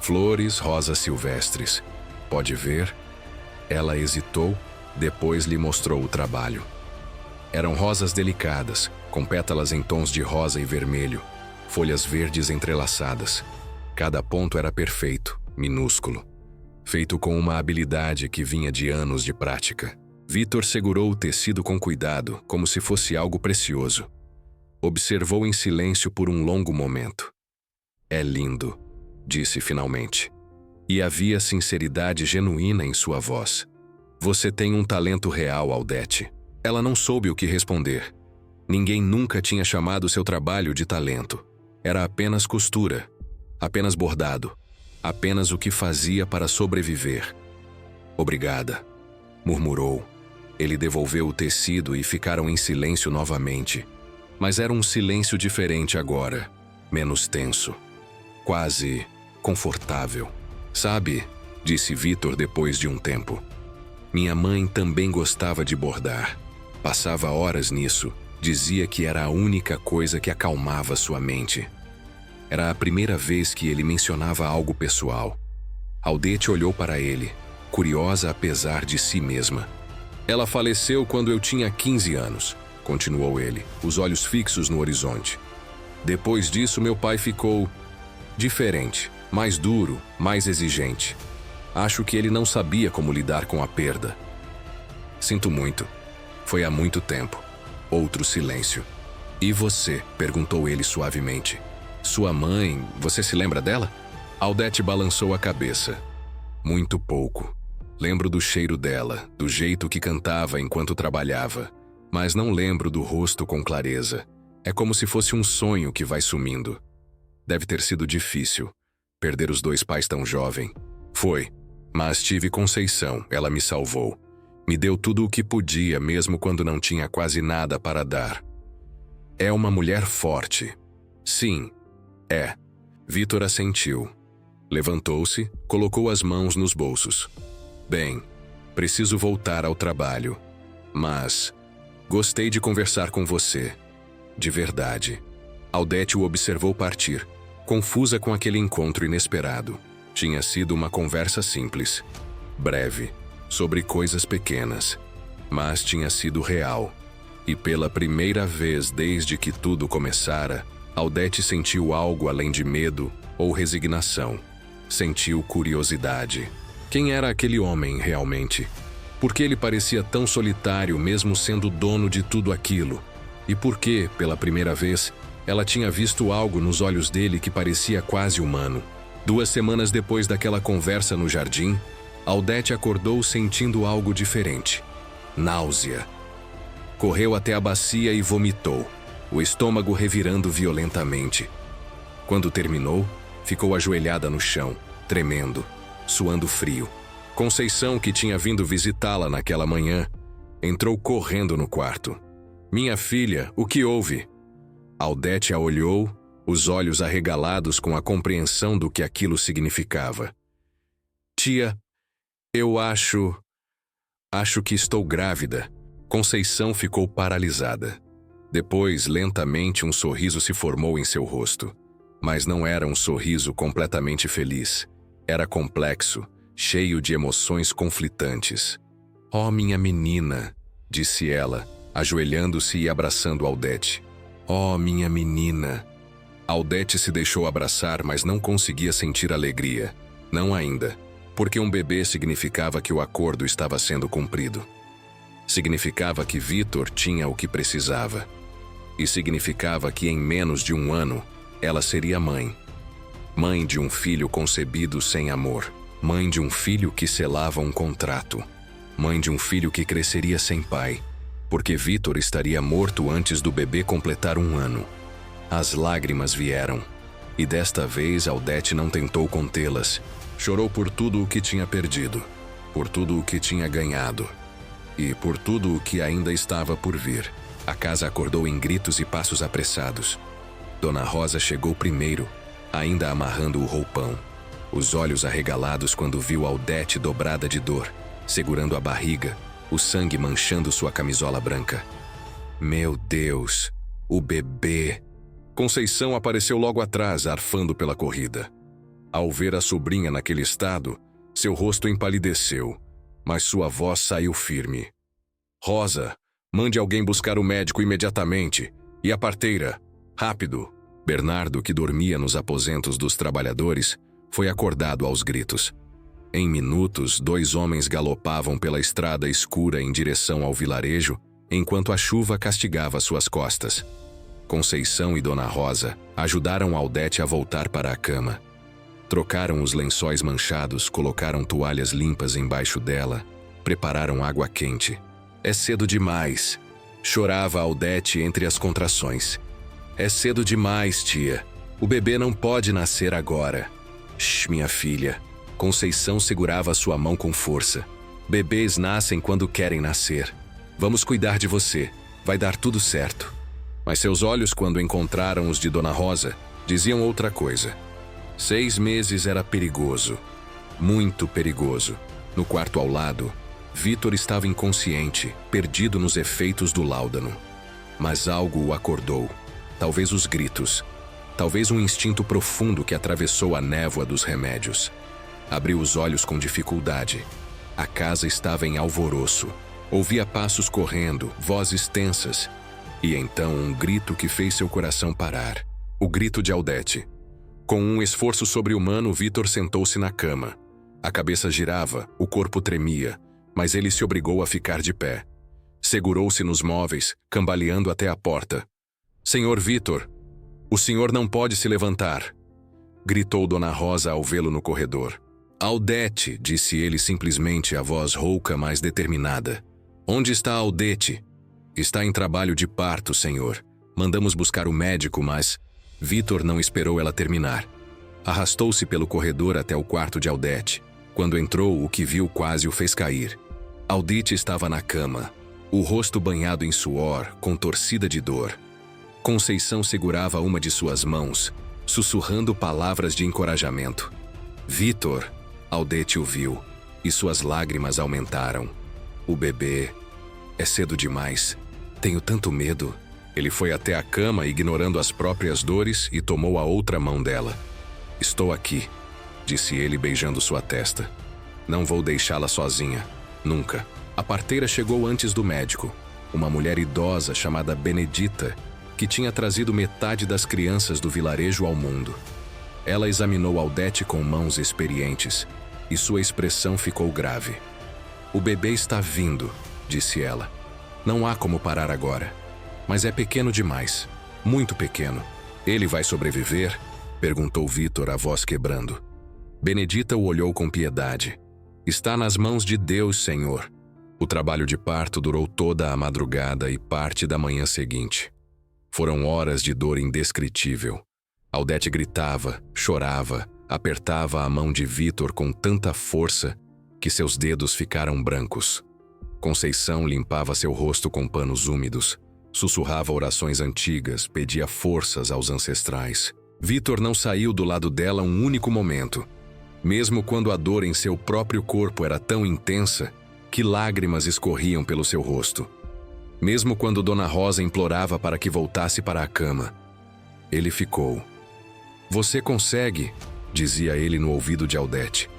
"Flores rosas silvestres. Pode ver?" Ela hesitou, depois lhe mostrou o trabalho. Eram rosas delicadas, com pétalas em tons de rosa e vermelho, folhas verdes entrelaçadas. Cada ponto era perfeito, minúsculo, feito com uma habilidade que vinha de anos de prática. Vitor segurou o tecido com cuidado, como se fosse algo precioso. Observou em silêncio por um longo momento. "É lindo", disse finalmente. E havia sinceridade genuína em sua voz. "Você tem um talento real, Aldete." Ela não soube o que responder. Ninguém nunca tinha chamado seu trabalho de talento. Era apenas costura, apenas bordado, apenas o que fazia para sobreviver. Obrigada, murmurou. Ele devolveu o tecido e ficaram em silêncio novamente. Mas era um silêncio diferente agora, menos tenso, quase confortável. Sabe, disse Vítor depois de um tempo. Minha mãe também gostava de bordar. Passava horas nisso. Dizia que era a única coisa que acalmava sua mente. Era a primeira vez que ele mencionava algo pessoal. Audete olhou para ele, curiosa apesar de si mesma. Ela faleceu quando eu tinha 15 anos, continuou ele, os olhos fixos no horizonte. Depois disso, meu pai ficou diferente, mais duro, mais exigente. Acho que ele não sabia como lidar com a perda. Sinto muito. Foi há muito tempo. Outro silêncio. E você? Perguntou ele suavemente. Sua mãe, você se lembra dela? Audete balançou a cabeça. Muito pouco. Lembro do cheiro dela, do jeito que cantava enquanto trabalhava, mas não lembro do rosto com clareza. É como se fosse um sonho que vai sumindo. Deve ter sido difícil, perder os dois pais tão jovem. Foi, mas tive Conceição, ela me salvou. Me deu tudo o que podia, mesmo quando não tinha quase nada para dar. É uma mulher forte. Sim, é. Vítor assentiu. Levantou-se, colocou as mãos nos bolsos. Bem, preciso voltar ao trabalho. Mas gostei de conversar com você. De verdade. Audete o observou partir, confusa com aquele encontro inesperado. Tinha sido uma conversa simples, breve, sobre coisas pequenas, mas tinha sido real. E pela primeira vez desde que tudo começara, Audete sentiu algo além de medo ou resignação. Sentiu curiosidade. Quem era aquele homem realmente? Por que ele parecia tão solitário mesmo sendo dono de tudo aquilo? E por que, pela primeira vez, ela tinha visto algo nos olhos dele que parecia quase humano? 2 semanas depois daquela conversa no jardim, Audete acordou sentindo algo diferente. Náusea. Correu até a bacia e vomitou, o estômago revirando violentamente. Quando terminou, ficou ajoelhada no chão, tremendo, suando frio. Conceição, que tinha vindo visitá-la naquela manhã, entrou correndo no quarto. Minha filha, o que houve? Audete a olhou, os olhos arregalados com a compreensão do que aquilo significava. Tia, eu acho que estou grávida. Conceição ficou paralisada. Depois, lentamente, um sorriso se formou em seu rosto. Mas não era um sorriso completamente feliz. Era complexo, cheio de emoções conflitantes. Oh, minha menina, disse ela, ajoelhando-se e abraçando Audete. Oh, minha menina. Audete se deixou abraçar, mas não conseguia sentir alegria. Não ainda. Porque um bebê significava que o acordo estava sendo cumprido. Significava que Vítor tinha o que precisava. E significava que em menos de 1 ano, ela seria mãe. Mãe de um filho concebido sem amor. Mãe de um filho que selava um contrato. Mãe de um filho que cresceria sem pai. Porque Vítor estaria morto antes do bebê completar 1 ano. As lágrimas vieram. E desta vez Audete não tentou contê-las. Chorou por tudo o que tinha perdido, por tudo o que tinha ganhado e por tudo o que ainda estava por vir. A casa acordou em gritos e passos apressados. Dona Rosa chegou primeiro, ainda amarrando o roupão, os olhos arregalados quando viu Audete dobrada de dor, segurando a barriga, o sangue manchando sua camisola branca. Meu Deus, o bebê! Conceição apareceu logo atrás, arfando pela corrida. Ao ver a sobrinha naquele estado, seu rosto empalideceu, mas sua voz saiu firme. Rosa, mande alguém buscar o médico imediatamente. E a parteira, rápido. Bernardo, que dormia nos aposentos dos trabalhadores, foi acordado aos gritos. Em minutos, 2 homens galopavam pela estrada escura em direção ao vilarejo, enquanto a chuva castigava suas costas. Conceição e Dona Rosa ajudaram Audete a voltar para a cama. Trocaram os lençóis manchados, colocaram toalhas limpas embaixo dela, prepararam água quente. É cedo demais, Chorava Aldete entre as contrações. É cedo demais, tia. O bebê não pode nascer agora. Shh, minha filha. Conceição segurava sua mão com força. Bebês nascem quando querem nascer. Vamos cuidar de você. Vai dar tudo certo. Mas seus olhos, quando encontraram os de Dona Rosa, diziam outra coisa. 6 meses era perigoso. Muito perigoso. No quarto ao lado, Vítor estava inconsciente, perdido nos efeitos do láudano. Mas algo o acordou. Talvez os gritos. Talvez um instinto profundo que atravessou a névoa dos remédios. Abriu os olhos com dificuldade. A casa estava em alvoroço. Ouvia passos correndo, vozes tensas. E então um grito que fez seu coração parar. O grito de Aldete. Com um esforço sobre-humano, Vítor sentou-se na cama. A cabeça girava, o corpo tremia, mas ele se obrigou a ficar de pé. Segurou-se nos móveis, cambaleando até a porta. Senhor Vítor, o senhor não pode se levantar, gritou Dona Rosa ao vê-lo no corredor. Aldete, disse ele simplesmente, a voz rouca, mas determinada. Onde está Aldete? Está em trabalho de parto, senhor. Mandamos buscar o médico, mas... Vítor não esperou ela terminar. Arrastou-se pelo corredor até o quarto de Aldete. Quando entrou, o que viu quase o fez cair. Aldete estava na cama, o rosto banhado em suor, contorcida de dor. Conceição segurava uma de suas mãos, sussurrando palavras de encorajamento. Vítor, Aldete o viu, e suas lágrimas aumentaram. O bebê... É cedo demais. Tenho tanto medo. Ele foi até a cama, ignorando as próprias dores, e tomou a outra mão dela. Estou aqui, disse ele, beijando sua testa. Não vou deixá-la sozinha. Nunca. A parteira chegou antes do médico. Uma mulher idosa chamada Benedita, que tinha trazido metade das crianças do vilarejo ao mundo. Ela examinou Aldete com mãos experientes, e sua expressão ficou grave. O bebê está vindo, disse ela. Não há como parar agora. Mas é pequeno demais. Muito pequeno. Ele vai sobreviver? Perguntou Vítor, a voz quebrando. Benedita o olhou com piedade. Está nas mãos de Deus, Senhor. O trabalho de parto durou toda a madrugada e parte da manhã seguinte. Foram horas de dor indescritível. Aldete gritava, chorava, apertava a mão de Vítor com tanta força que seus dedos ficaram brancos. Conceição limpava seu rosto com panos úmidos, sussurrava orações antigas, pedia forças aos ancestrais. Vítor não saiu do lado dela um único momento, mesmo quando a dor em seu próprio corpo era tão intensa que lágrimas escorriam pelo seu rosto. Mesmo quando Dona Rosa implorava para que voltasse para a cama. Ele ficou. Você consegue, dizia ele no ouvido de Aldete.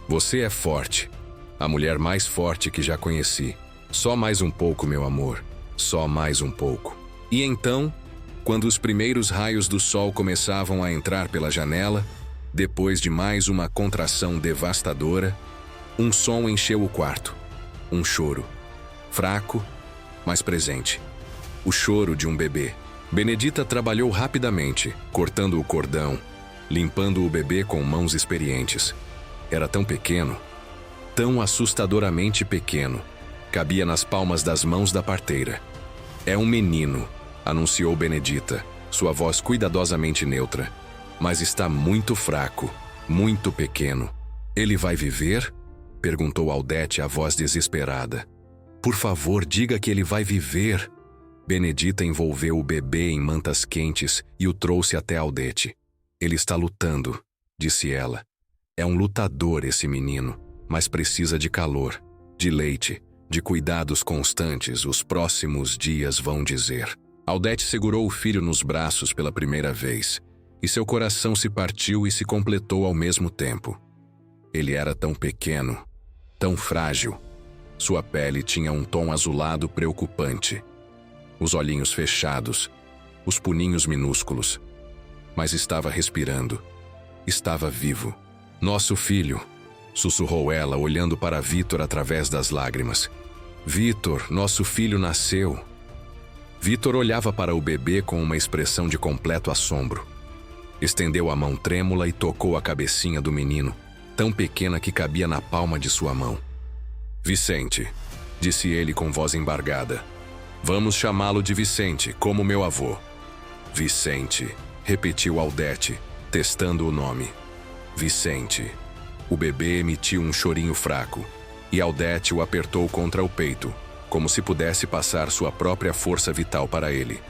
Você é forte. A mulher mais forte que já conheci. Só mais um pouco, meu amor. Só mais um pouco. E então, quando os primeiros raios do sol começavam a entrar pela janela, depois de mais uma contração devastadora, um som encheu o quarto. Um choro. Fraco, mas presente. O choro de um bebê. Benedita trabalhou rapidamente, cortando o cordão, limpando o bebê com mãos experientes. Era tão pequeno, tão assustadoramente pequeno. Cabia nas palmas das mãos da parteira. É um menino, anunciou Benedita, sua voz cuidadosamente neutra. Mas está muito fraco, muito pequeno. Ele vai viver? Perguntou Aldete, a voz desesperada. Por favor, diga que ele vai viver. Benedita envolveu o bebê em mantas quentes e o trouxe até Aldete. Ele está lutando, disse ela. É um lutador esse menino, mas precisa de calor, de leite, de cuidados constantes, os próximos dias vão dizer. Aldete segurou o filho nos braços pela primeira vez, e seu coração se partiu e se completou ao mesmo tempo. Ele era tão pequeno, tão frágil. Sua pele tinha um tom azulado preocupante. Os olhinhos fechados, os punhinhos minúsculos. Mas estava respirando. Estava vivo. Nosso filho, sussurrou ela, olhando para Vítor através das lágrimas. Vítor, nosso filho nasceu. Vítor olhava para o bebê com uma expressão de completo assombro. Estendeu a mão trêmula e tocou a cabecinha do menino, tão pequena que cabia na palma de sua mão. Vicente, disse ele com voz embargada. Vamos chamá-lo de Vicente, como meu avô. Vicente, repetiu Aldete, testando o nome. Vicente. O bebê emitiu um chorinho fraco, e Aldete o apertou contra o peito, como se pudesse passar sua própria força vital para ele.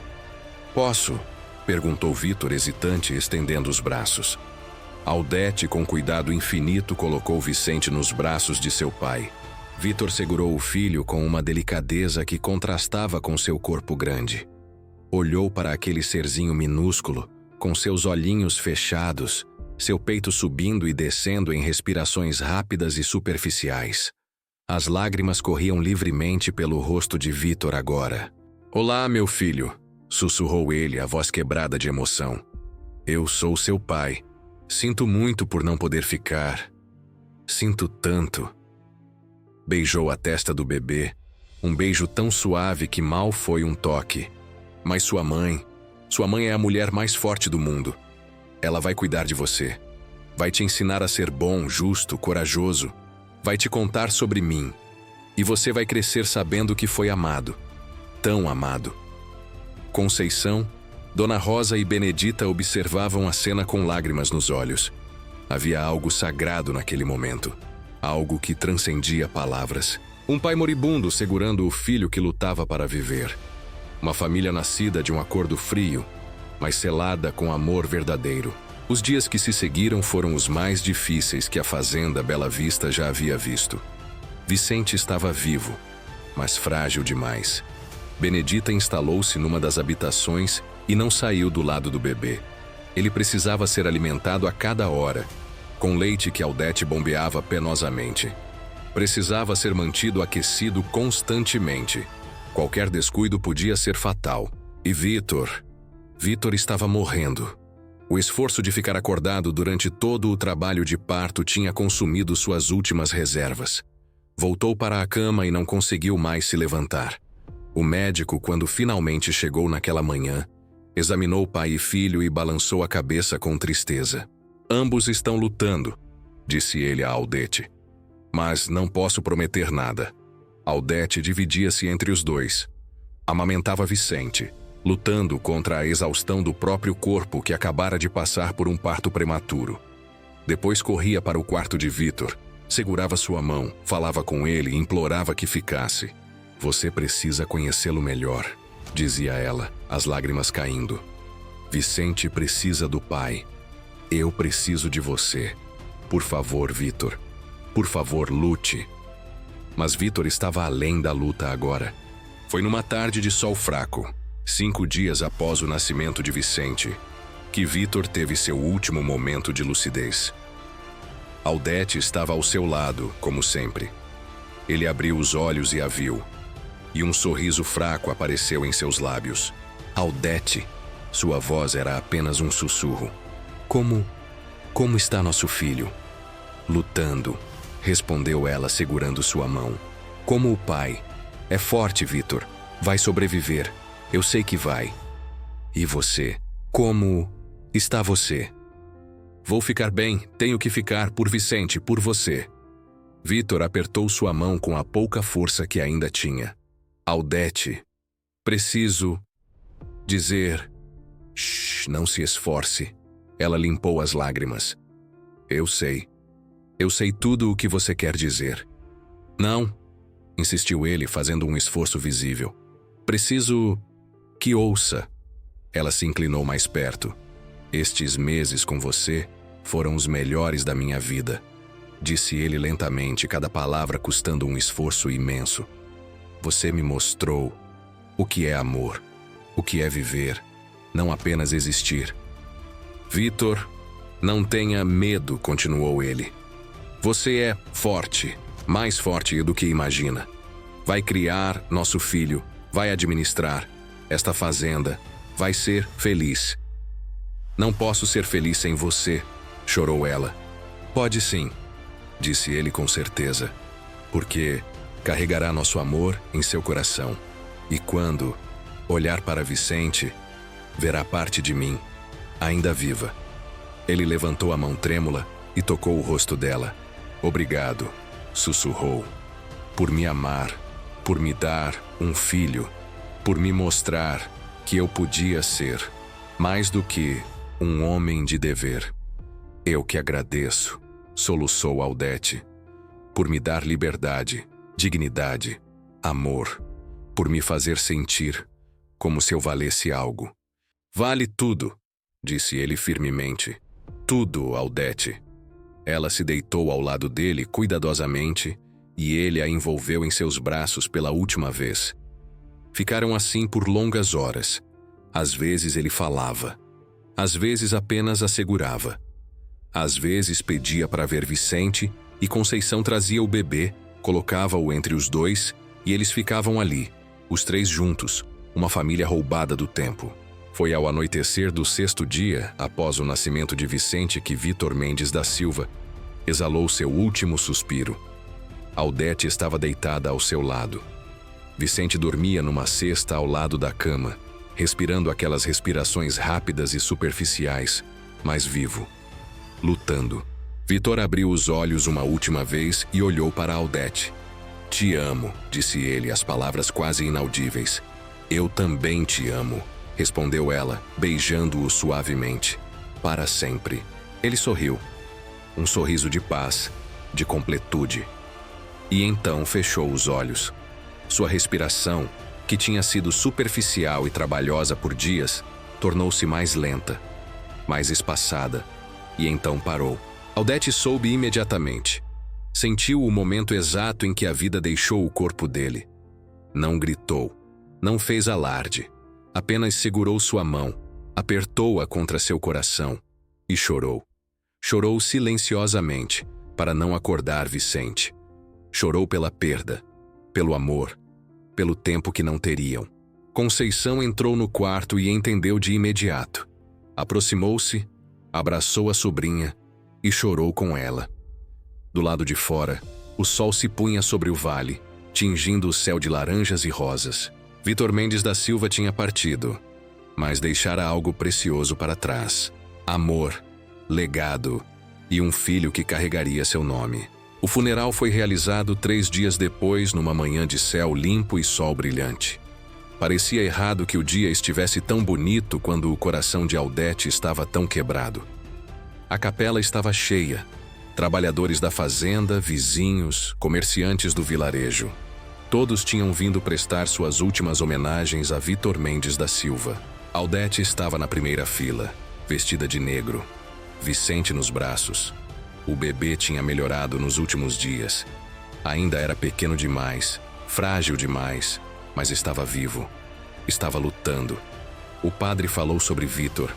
Posso? Perguntou Vitor hesitante, estendendo os braços. Aldete, com cuidado infinito, colocou Vicente nos braços de seu pai. Vitor segurou o filho com uma delicadeza que contrastava com seu corpo grande. Olhou para aquele serzinho minúsculo, com seus olhinhos fechados, seu peito subindo e descendo em respirações rápidas e superficiais. As lágrimas corriam livremente pelo rosto de Vitor agora. "Olá, meu filho", sussurrou ele, a voz quebrada de emoção. "Eu sou seu pai. Sinto muito por não poder ficar. Sinto tanto." Beijou a testa do bebê, um beijo tão suave que mal foi um toque. Mas sua mãe é a mulher mais forte do mundo. Ela vai cuidar de você. Vai te ensinar a ser bom, justo, corajoso. Vai te contar sobre mim. E você vai crescer sabendo que foi amado. Tão amado. Conceição, Dona Rosa e Benedita observavam a cena com lágrimas nos olhos. Havia algo sagrado naquele momento. Algo que transcendia palavras. Um pai moribundo segurando o filho que lutava para viver. Uma família nascida de um acordo frio, mas selada com amor verdadeiro. Os dias que se seguiram foram os mais difíceis que a fazenda Bela Vista já havia visto. Vicente estava vivo, mas frágil demais. Benedita instalou-se numa das habitações e não saiu do lado do bebê. Ele precisava ser alimentado a cada hora, com leite que Aldete bombeava penosamente. Precisava ser mantido aquecido constantemente. Qualquer descuido podia ser fatal. E Vitor estava morrendo. O esforço de ficar acordado durante todo o trabalho de parto tinha consumido suas últimas reservas. Voltou para a cama e não conseguiu mais se levantar. O médico, quando finalmente chegou naquela manhã, examinou pai e filho e balançou a cabeça com tristeza. "Ambos estão lutando", disse ele a Aldete. "Mas não posso prometer nada." Aldete dividia-se entre os dois. Amamentava Vicente, lutando contra a exaustão do próprio corpo que acabara de passar por um parto prematuro. Depois corria para o quarto de Vitor, segurava sua mão, falava com ele e implorava que ficasse. "Você precisa conhecê-lo melhor", dizia ela, as lágrimas caindo. "Vicente precisa do pai. Eu preciso de você. Por favor, Vitor. Por favor, lute." Mas Vitor estava além da luta agora. Foi numa tarde de sol fraco, 5 dias após o nascimento de Vicente, que Vitor teve seu último momento de lucidez. Aldete estava ao seu lado, como sempre. Ele abriu os olhos e a viu, e um sorriso fraco apareceu em seus lábios. "Aldete", sua voz era apenas um sussurro. Como está nosso filho?" "Lutando", respondeu ela segurando sua mão. "Como o pai. É forte, Vitor. Vai sobreviver. Eu sei que vai." "E você? Como está você?" "Vou ficar bem. Tenho que ficar por Vicente, por você." Vitor apertou sua mão com a pouca força que ainda tinha. "Aldete, preciso dizer..." "Shh, não se esforce." Ela limpou as lágrimas. Eu sei tudo o que você quer dizer." "Não", insistiu ele, fazendo um esforço visível. "Preciso que ouça." Ela se inclinou mais perto. "Estes meses com você foram os melhores da minha vida", disse ele lentamente, cada palavra custando um esforço imenso. "Você me mostrou o que é amor, o que é viver, não apenas existir." "Vitor, não tenha medo", continuou ele. "Você é forte, mais forte do que imagina. Vai criar nosso filho, vai administrar esta fazenda, vai ser feliz." "Não posso ser feliz sem você", chorou ela. "Pode sim", disse ele com certeza, "porque carregará nosso amor em seu coração. E quando olhar para Vicente, verá parte de mim, ainda viva." Ele levantou a mão trêmula e tocou o rosto dela. "Obrigado", sussurrou, "por me amar, por me dar um filho, por me mostrar que eu podia ser mais do que um homem de dever. Eu que agradeço, soluçou Aldete, por me dar liberdade, dignidade, amor, por me fazer sentir como se eu valesse algo. Vale tudo, disse ele firmemente. Tudo, Aldete. Ela se deitou ao lado dele cuidadosamente e ele a envolveu em seus braços pela última vez. Ficaram assim por longas horas. Às vezes ele falava, às vezes apenas a segurava. Às vezes pedia para ver Vicente e Conceição trazia o bebê, colocava-o entre os dois e eles ficavam ali, os três juntos, uma família roubada do tempo. Foi ao anoitecer do 6º dia, após o nascimento de Vicente, que Vitor Mendes da Silva exalou seu último suspiro. Aldete estava deitada ao seu lado. Vicente dormia numa cesta ao lado da cama, respirando aquelas respirações rápidas e superficiais, mas vivo, lutando. Vitor abriu os olhos uma última vez e olhou para Aldete. Te amo, disse ele, as palavras quase inaudíveis. Eu também te amo, respondeu ela, beijando-o suavemente. Para sempre. Ele sorriu. Um sorriso de paz, de completude. E então fechou os olhos. Sua respiração, que tinha sido superficial e trabalhosa por dias, tornou-se mais lenta, mais espaçada, e então parou. Aldete soube imediatamente. Sentiu o momento exato em que a vida deixou o corpo dele. Não gritou, não fez alarde, apenas segurou sua mão, apertou-a contra seu coração e chorou. Chorou silenciosamente, para não acordar Vicente. Chorou pela perda, pelo amor, pelo tempo que não teriam. Conceição entrou no quarto e entendeu de imediato. Aproximou-se, abraçou a sobrinha e chorou com ela. Do lado de fora, o sol se punha sobre o vale, tingindo o céu de laranjas e rosas. Vitor Mendes da Silva tinha partido, mas deixara algo precioso para trás. Amor, legado e um filho que carregaria seu nome. O funeral foi realizado 3 dias depois, numa manhã de céu limpo e sol brilhante. Parecia errado que o dia estivesse tão bonito quando o coração de Aldete estava tão quebrado. A capela estava cheia. Trabalhadores da fazenda, vizinhos, comerciantes do vilarejo. Todos tinham vindo prestar suas últimas homenagens a Vitor Mendes da Silva. Aldete estava na primeira fila, vestida de negro, Vicente nos braços. O bebê tinha melhorado nos últimos dias. Ainda era pequeno demais, frágil demais, mas estava vivo. Estava lutando. O padre falou sobre Vitor,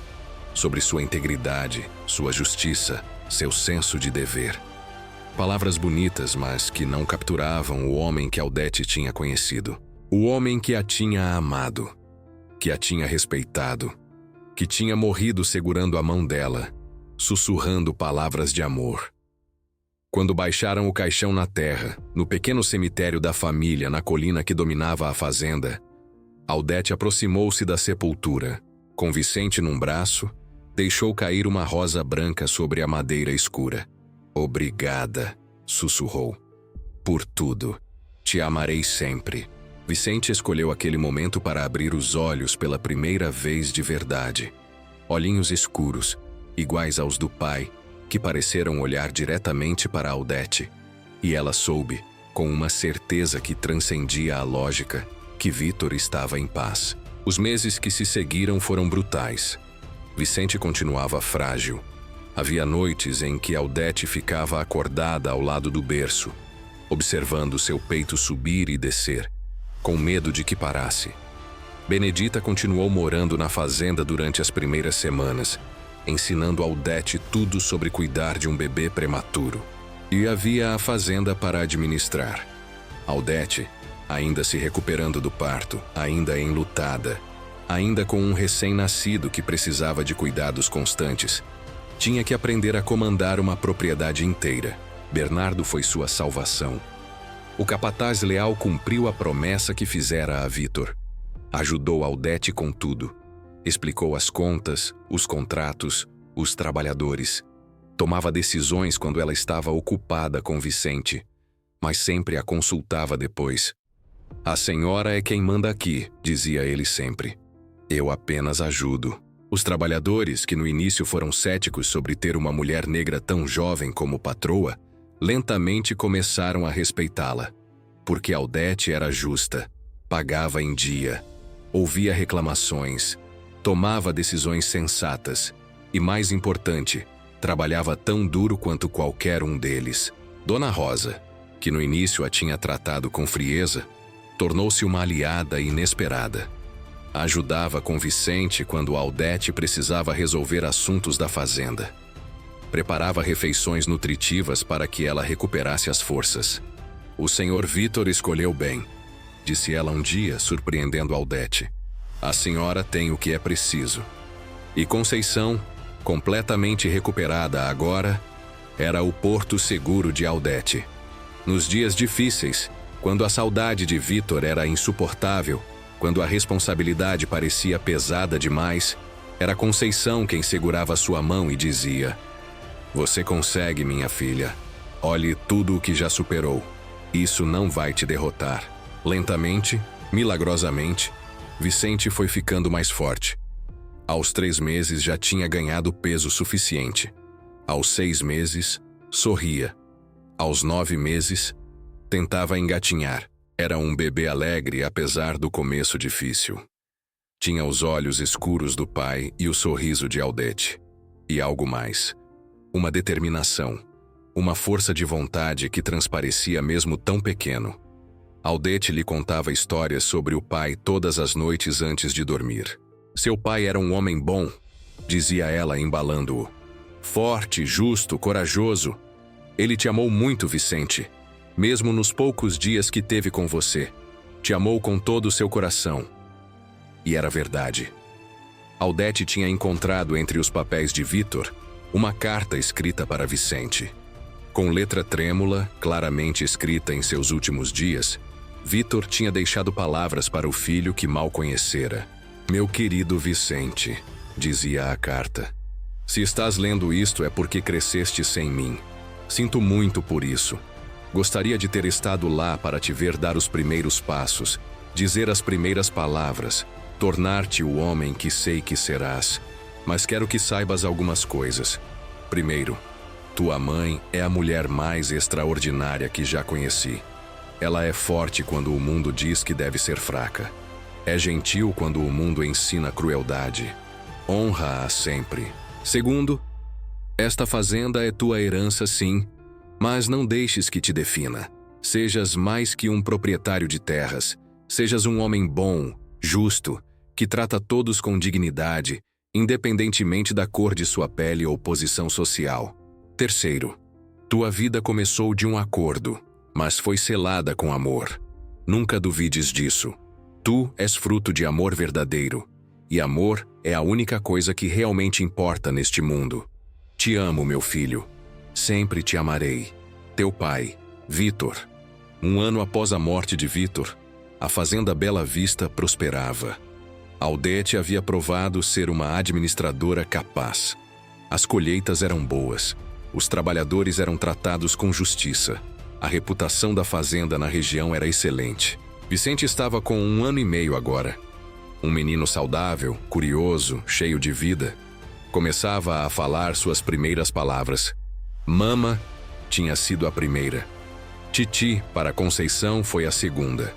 sobre sua integridade, sua justiça, seu senso de dever. Palavras bonitas, mas que não capturavam o homem que Aldete tinha conhecido. O homem que a tinha amado, que a tinha respeitado, que tinha morrido segurando a mão dela, sussurrando palavras de amor. Quando baixaram o caixão na terra, no pequeno cemitério da família na colina que dominava a fazenda, Aldete aproximou-se da sepultura. Com Vicente num braço, deixou cair uma rosa branca sobre a madeira escura. Obrigada, sussurrou. Por tudo. Te amarei sempre. Vicente escolheu aquele momento para abrir os olhos pela primeira vez de verdade. Olhinhos escuros, iguais aos do pai, que pareceram olhar diretamente para Aldete. E ela soube, com uma certeza que transcendia a lógica, que Vitor estava em paz. Os meses que se seguiram foram brutais. Vicente continuava frágil. Havia noites em que Aldete ficava acordada ao lado do berço, observando seu peito subir e descer, com medo de que parasse. Benedita continuou morando na fazenda durante as primeiras semanas, ensinando Aldete tudo sobre cuidar de um bebê prematuro. E havia a fazenda para administrar. Aldete, ainda se recuperando do parto, ainda enlutada, ainda com um recém-nascido que precisava de cuidados constantes, tinha que aprender a comandar uma propriedade inteira. Bernardo foi sua salvação. O capataz leal cumpriu a promessa que fizera a Vitor. Ajudou Aldete com tudo. Explicou as contas, os contratos, os trabalhadores. Tomava decisões quando ela estava ocupada com Vicente, mas sempre a consultava depois. A senhora é quem manda aqui, dizia ele sempre. Eu apenas ajudo. Os trabalhadores, que no início foram céticos sobre ter uma mulher negra tão jovem como patroa, lentamente começaram a respeitá-la. Porque Aldete era justa, pagava em dia, ouvia reclamações, tomava decisões sensatas e, mais importante, trabalhava tão duro quanto qualquer um deles. Dona Rosa, que no início a tinha tratado com frieza, tornou-se uma aliada inesperada. Ajudava com Vicente quando Aldete precisava resolver assuntos da fazenda. Preparava refeições nutritivas para que ela recuperasse as forças. O senhor Vitor escolheu bem, disse ela um dia, surpreendendo Aldete. A senhora tem o que é preciso. E Conceição, completamente recuperada agora, era o porto seguro de Aldete. Nos dias difíceis, quando a saudade de Vitor era insuportável, quando a responsabilidade parecia pesada demais, era Conceição quem segurava sua mão e dizia: Você consegue, minha filha. Olhe tudo o que já superou. Isso não vai te derrotar. Lentamente, milagrosamente, Vicente foi ficando mais forte. Aos 3 meses já tinha ganhado peso suficiente. Aos 6 meses, sorria. Aos 9 meses, tentava engatinhar. Era um bebê alegre apesar do começo difícil. Tinha os olhos escuros do pai e o sorriso de Aldete. E algo mais. Uma determinação. Uma força de vontade que transparecia mesmo tão pequeno. Aldete lhe contava histórias sobre o pai todas as noites antes de dormir. Seu pai era um homem bom, dizia ela embalando-o. Forte, justo, corajoso. Ele te amou muito, Vicente. Mesmo nos poucos dias que teve com você. Te amou com todo o seu coração. E era verdade. Aldete tinha encontrado entre os papéis de Vitor uma carta escrita para Vicente. Com letra trêmula, claramente escrita em seus últimos dias, Vitor tinha deixado palavras para o filho que mal conhecera. Meu querido Vicente, dizia a carta. Se estás lendo isto é porque cresceste sem mim. Sinto muito por isso. Gostaria de ter estado lá para te ver dar os primeiros passos, dizer as primeiras palavras, tornar-te o homem que sei que serás. Mas quero que saibas algumas coisas. Primeiro, tua mãe é a mulher mais extraordinária que já conheci. Ela é forte quando o mundo diz que deve ser fraca. É gentil quando o mundo ensina crueldade. Honra-a sempre. Segundo, esta fazenda é tua herança, sim, mas não deixes que te defina. Sejas mais que um proprietário de terras. Sejas um homem bom, justo, que trata todos com dignidade, independentemente da cor de sua pele ou posição social. Terceiro, tua vida começou de um acordo, mas foi selada com amor. Nunca duvides disso. Tu és fruto de amor verdadeiro, e amor é a única coisa que realmente importa neste mundo. Te amo, meu filho. Sempre te amarei. Teu pai, Vitor. 1 ano após a morte de Vitor, a fazenda Bela Vista prosperava. Aldete havia provado ser uma administradora capaz. As colheitas eram boas. Os trabalhadores eram tratados com justiça. A reputação da fazenda na região era excelente. Vicente estava com 1 ano e meio agora. Um menino saudável, curioso, cheio de vida. Começava a falar suas primeiras palavras. Mama tinha sido a primeira. Titi, para Conceição, foi a segunda.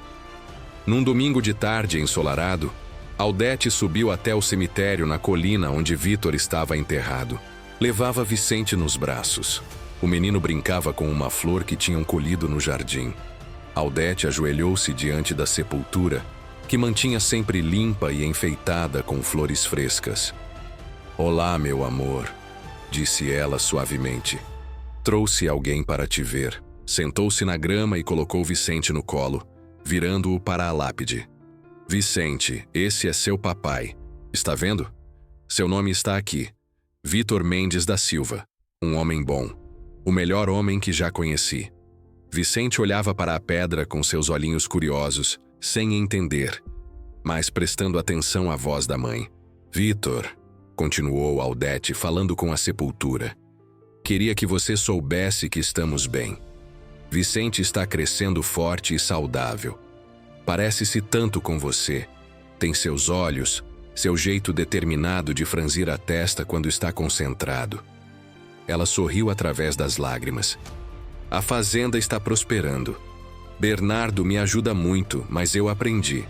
Num domingo de tarde ensolarado, Aldete subiu até o cemitério na colina onde Vitor estava enterrado. Levava Vicente nos braços. O menino brincava com uma flor que tinham colhido no jardim. Aldete ajoelhou-se diante da sepultura, que mantinha sempre limpa e enfeitada com flores frescas. Olá, meu amor, disse ela suavemente. Trouxe alguém para te ver. Sentou-se na grama e colocou Vicente no colo, virando-o para a lápide. Vicente, esse é seu papai. Está vendo? Seu nome está aqui. Vitor Mendes da Silva, um homem bom. O melhor homem que já conheci. Vicente olhava para a pedra com seus olhinhos curiosos, sem entender, mas prestando atenção à voz da mãe. Vitor, continuou Aldete falando com a sepultura. Queria que você soubesse que estamos bem. Vicente está crescendo forte e saudável. Parece-se tanto com você. Tem seus olhos, seu jeito determinado de franzir a testa quando está concentrado. Ela sorriu através das lágrimas. A fazenda está prosperando. Bernardo me ajuda muito, mas eu aprendi.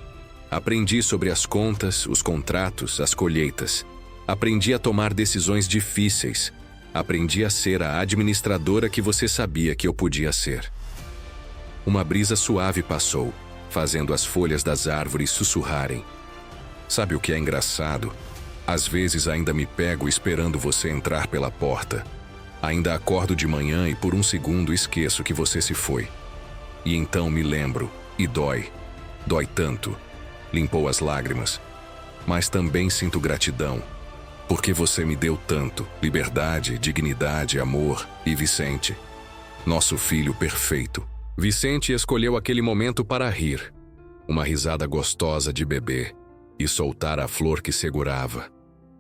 Aprendi sobre as contas, os contratos, as colheitas. Aprendi a tomar decisões difíceis. Aprendi a ser a administradora que você sabia que eu podia ser. Uma brisa suave passou, fazendo as folhas das árvores sussurrarem. Sabe o que é engraçado? Às vezes ainda me pego esperando você entrar pela porta. Ainda acordo de manhã e por um segundo esqueço que você se foi. E então me lembro, e dói. Dói tanto. Limpou as lágrimas. Mas também sinto gratidão. Porque você me deu tanto: liberdade, dignidade, amor e Vicente. Nosso filho perfeito. Vicente escolheu aquele momento para rir. Uma risada gostosa de bebê. E soltar a flor que segurava.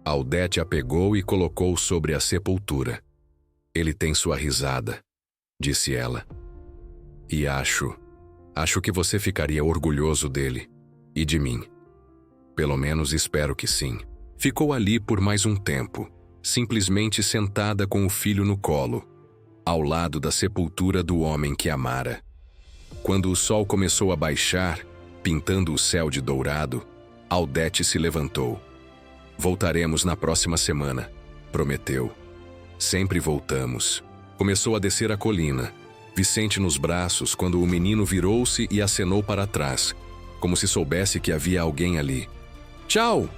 Aldete a pegou e colocou sobre a sepultura. Ele tem sua risada, disse ela. E acho que você ficaria orgulhoso dele. E de mim. Pelo menos espero que sim. Ficou ali por mais um tempo, simplesmente sentada com o filho no colo, ao lado da sepultura do homem que amara. Quando o sol começou a baixar, pintando o céu de dourado, Aldete se levantou. Voltaremos na próxima semana, prometeu. Sempre voltamos. Começou a descer a colina, Vicente nos braços, quando o menino virou-se e acenou para trás, como se soubesse que havia alguém ali. Tchau!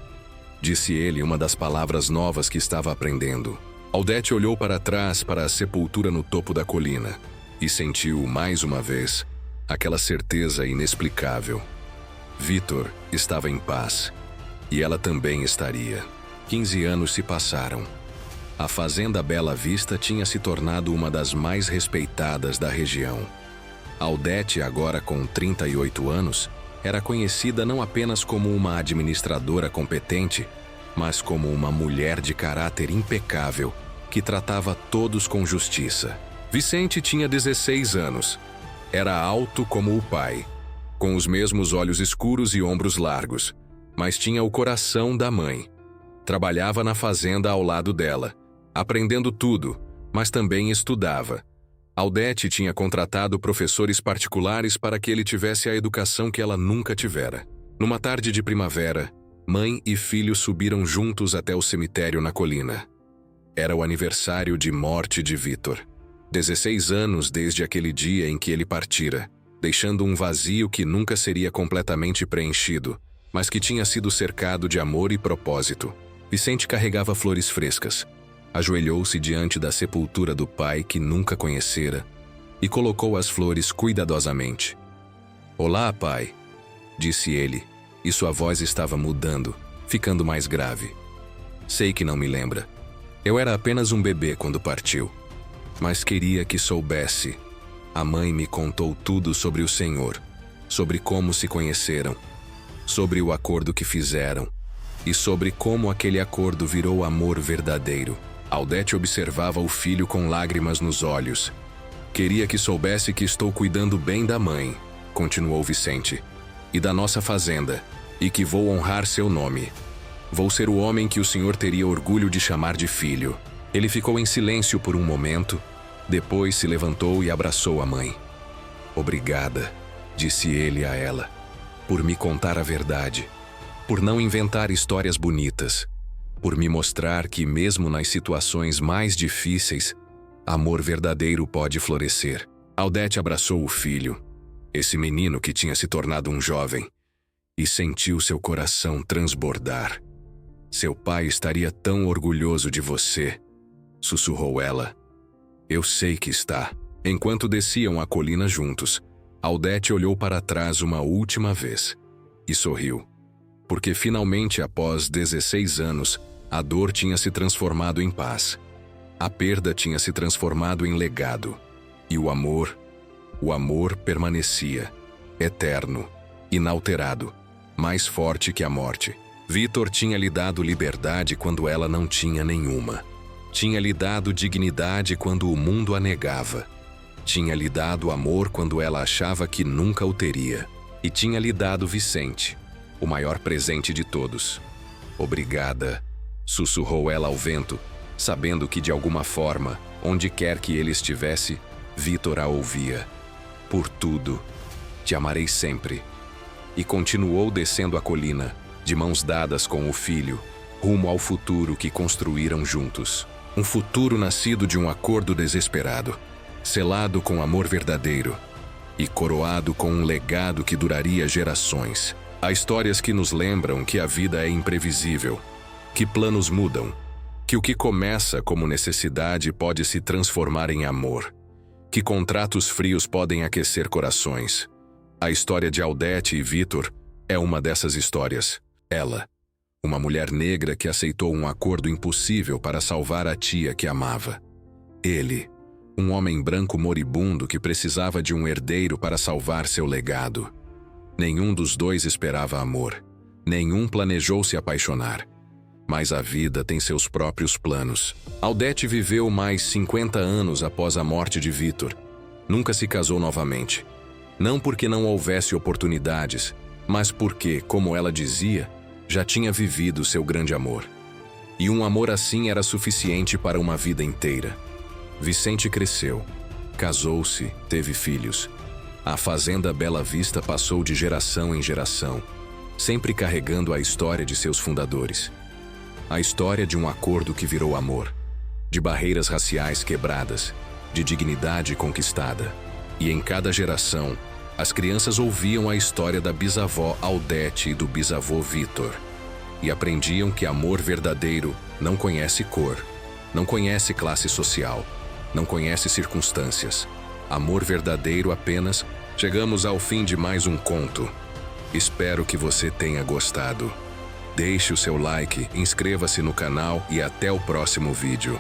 Disse ele uma das palavras novas que estava aprendendo. Aldete olhou para trás para a sepultura no topo da colina e sentiu, mais uma vez, aquela certeza inexplicável. Vítor estava em paz. E ela também estaria. 15 anos se passaram. A fazenda Bela Vista tinha se tornado uma das mais respeitadas da região. Aldete, agora com 38 anos, era conhecida não apenas como uma administradora competente, mas como uma mulher de caráter impecável, que tratava todos com justiça. Vicente tinha 16 anos. Era alto como o pai, com os mesmos olhos escuros e ombros largos, mas tinha o coração da mãe. Trabalhava na fazenda ao lado dela, aprendendo tudo, mas também estudava. Aldete tinha contratado professores particulares para que ele tivesse a educação que ela nunca tivera. Numa tarde de primavera, mãe e filho subiram juntos até o cemitério na colina. Era o aniversário de morte de Vítor. 16 anos desde aquele dia em que ele partira, deixando um vazio que nunca seria completamente preenchido, mas que tinha sido cercado de amor e propósito. Vicente carregava flores frescas. Ajoelhou-se diante da sepultura do pai que nunca conhecera e colocou as flores cuidadosamente. Olá, pai, disse ele, e sua voz estava mudando, ficando mais grave. Sei que não me lembra. Eu era apenas um bebê quando partiu, mas queria que soubesse. A mãe me contou tudo sobre o Senhor, sobre como se conheceram, sobre o acordo que fizeram e sobre como aquele acordo virou amor verdadeiro. Aldete observava o filho com lágrimas nos olhos. Queria que soubesse que estou cuidando bem da mãe, continuou Vicente, e da nossa fazenda, e que vou honrar seu nome. Vou ser o homem que o senhor teria orgulho de chamar de filho. Ele ficou em silêncio por um momento, depois se levantou e abraçou a mãe. Obrigada, disse ele a ela, por me contar a verdade, por não inventar histórias bonitas, por me mostrar que mesmo nas situações mais difíceis, amor verdadeiro pode florescer. Aldete abraçou o filho, esse menino que tinha se tornado um jovem, e sentiu seu coração transbordar. Seu pai estaria tão orgulhoso de você, sussurrou ela. Eu sei que está. Enquanto desciam a colina juntos, Aldete olhou para trás uma última vez e sorriu, porque finalmente, após 16 anos, a dor tinha se transformado em paz. A perda tinha se transformado em legado. E o amor permanecia, eterno, inalterado, mais forte que a morte. Vítor tinha lhe dado liberdade quando ela não tinha nenhuma. Tinha lhe dado dignidade quando o mundo a negava. Tinha lhe dado amor quando ela achava que nunca o teria. e tinha lhe dado Vicente, o maior presente de todos. Obrigada, sussurrou ela ao vento, sabendo que de alguma forma, onde quer que ele estivesse, Vitor a ouvia. Por tudo, te amarei sempre. E continuou descendo a colina, de mãos dadas com o filho, rumo ao futuro que construíram juntos. Um futuro nascido de um acordo desesperado, selado com amor verdadeiro e coroado com um legado que duraria gerações. Há histórias que nos lembram que a vida é imprevisível, que planos mudam, que o que começa como necessidade pode se transformar em amor, que contratos frios podem aquecer corações. A história de Aldete e Vitor é uma dessas histórias. Ela, uma mulher negra que aceitou um acordo impossível para salvar a tia que amava. Ele, um homem branco moribundo que precisava de um herdeiro para salvar seu legado. Nenhum dos dois esperava amor. Nenhum planejou se apaixonar. Mas a vida tem seus próprios planos. Aldete viveu mais 50 anos após a morte de Vitor. Nunca se casou novamente. Não porque não houvesse oportunidades, mas porque, como ela dizia, já tinha vivido seu grande amor. E um amor assim era suficiente para uma vida inteira. Vicente cresceu, casou-se, teve filhos. A fazenda Bela Vista passou de geração em geração, sempre carregando a história de seus fundadores. A história de um acordo que virou amor, de barreiras raciais quebradas, de dignidade conquistada. E em cada geração, as crianças ouviam a história da bisavó Aldete e do bisavô Vitor. E aprendiam que amor verdadeiro não conhece cor, não conhece classe social, não conhece circunstâncias. Amor verdadeiro apenas. Chegamos ao fim de mais um conto. Espero que você tenha gostado. Deixe o seu like, inscreva-se no canal e até o próximo vídeo.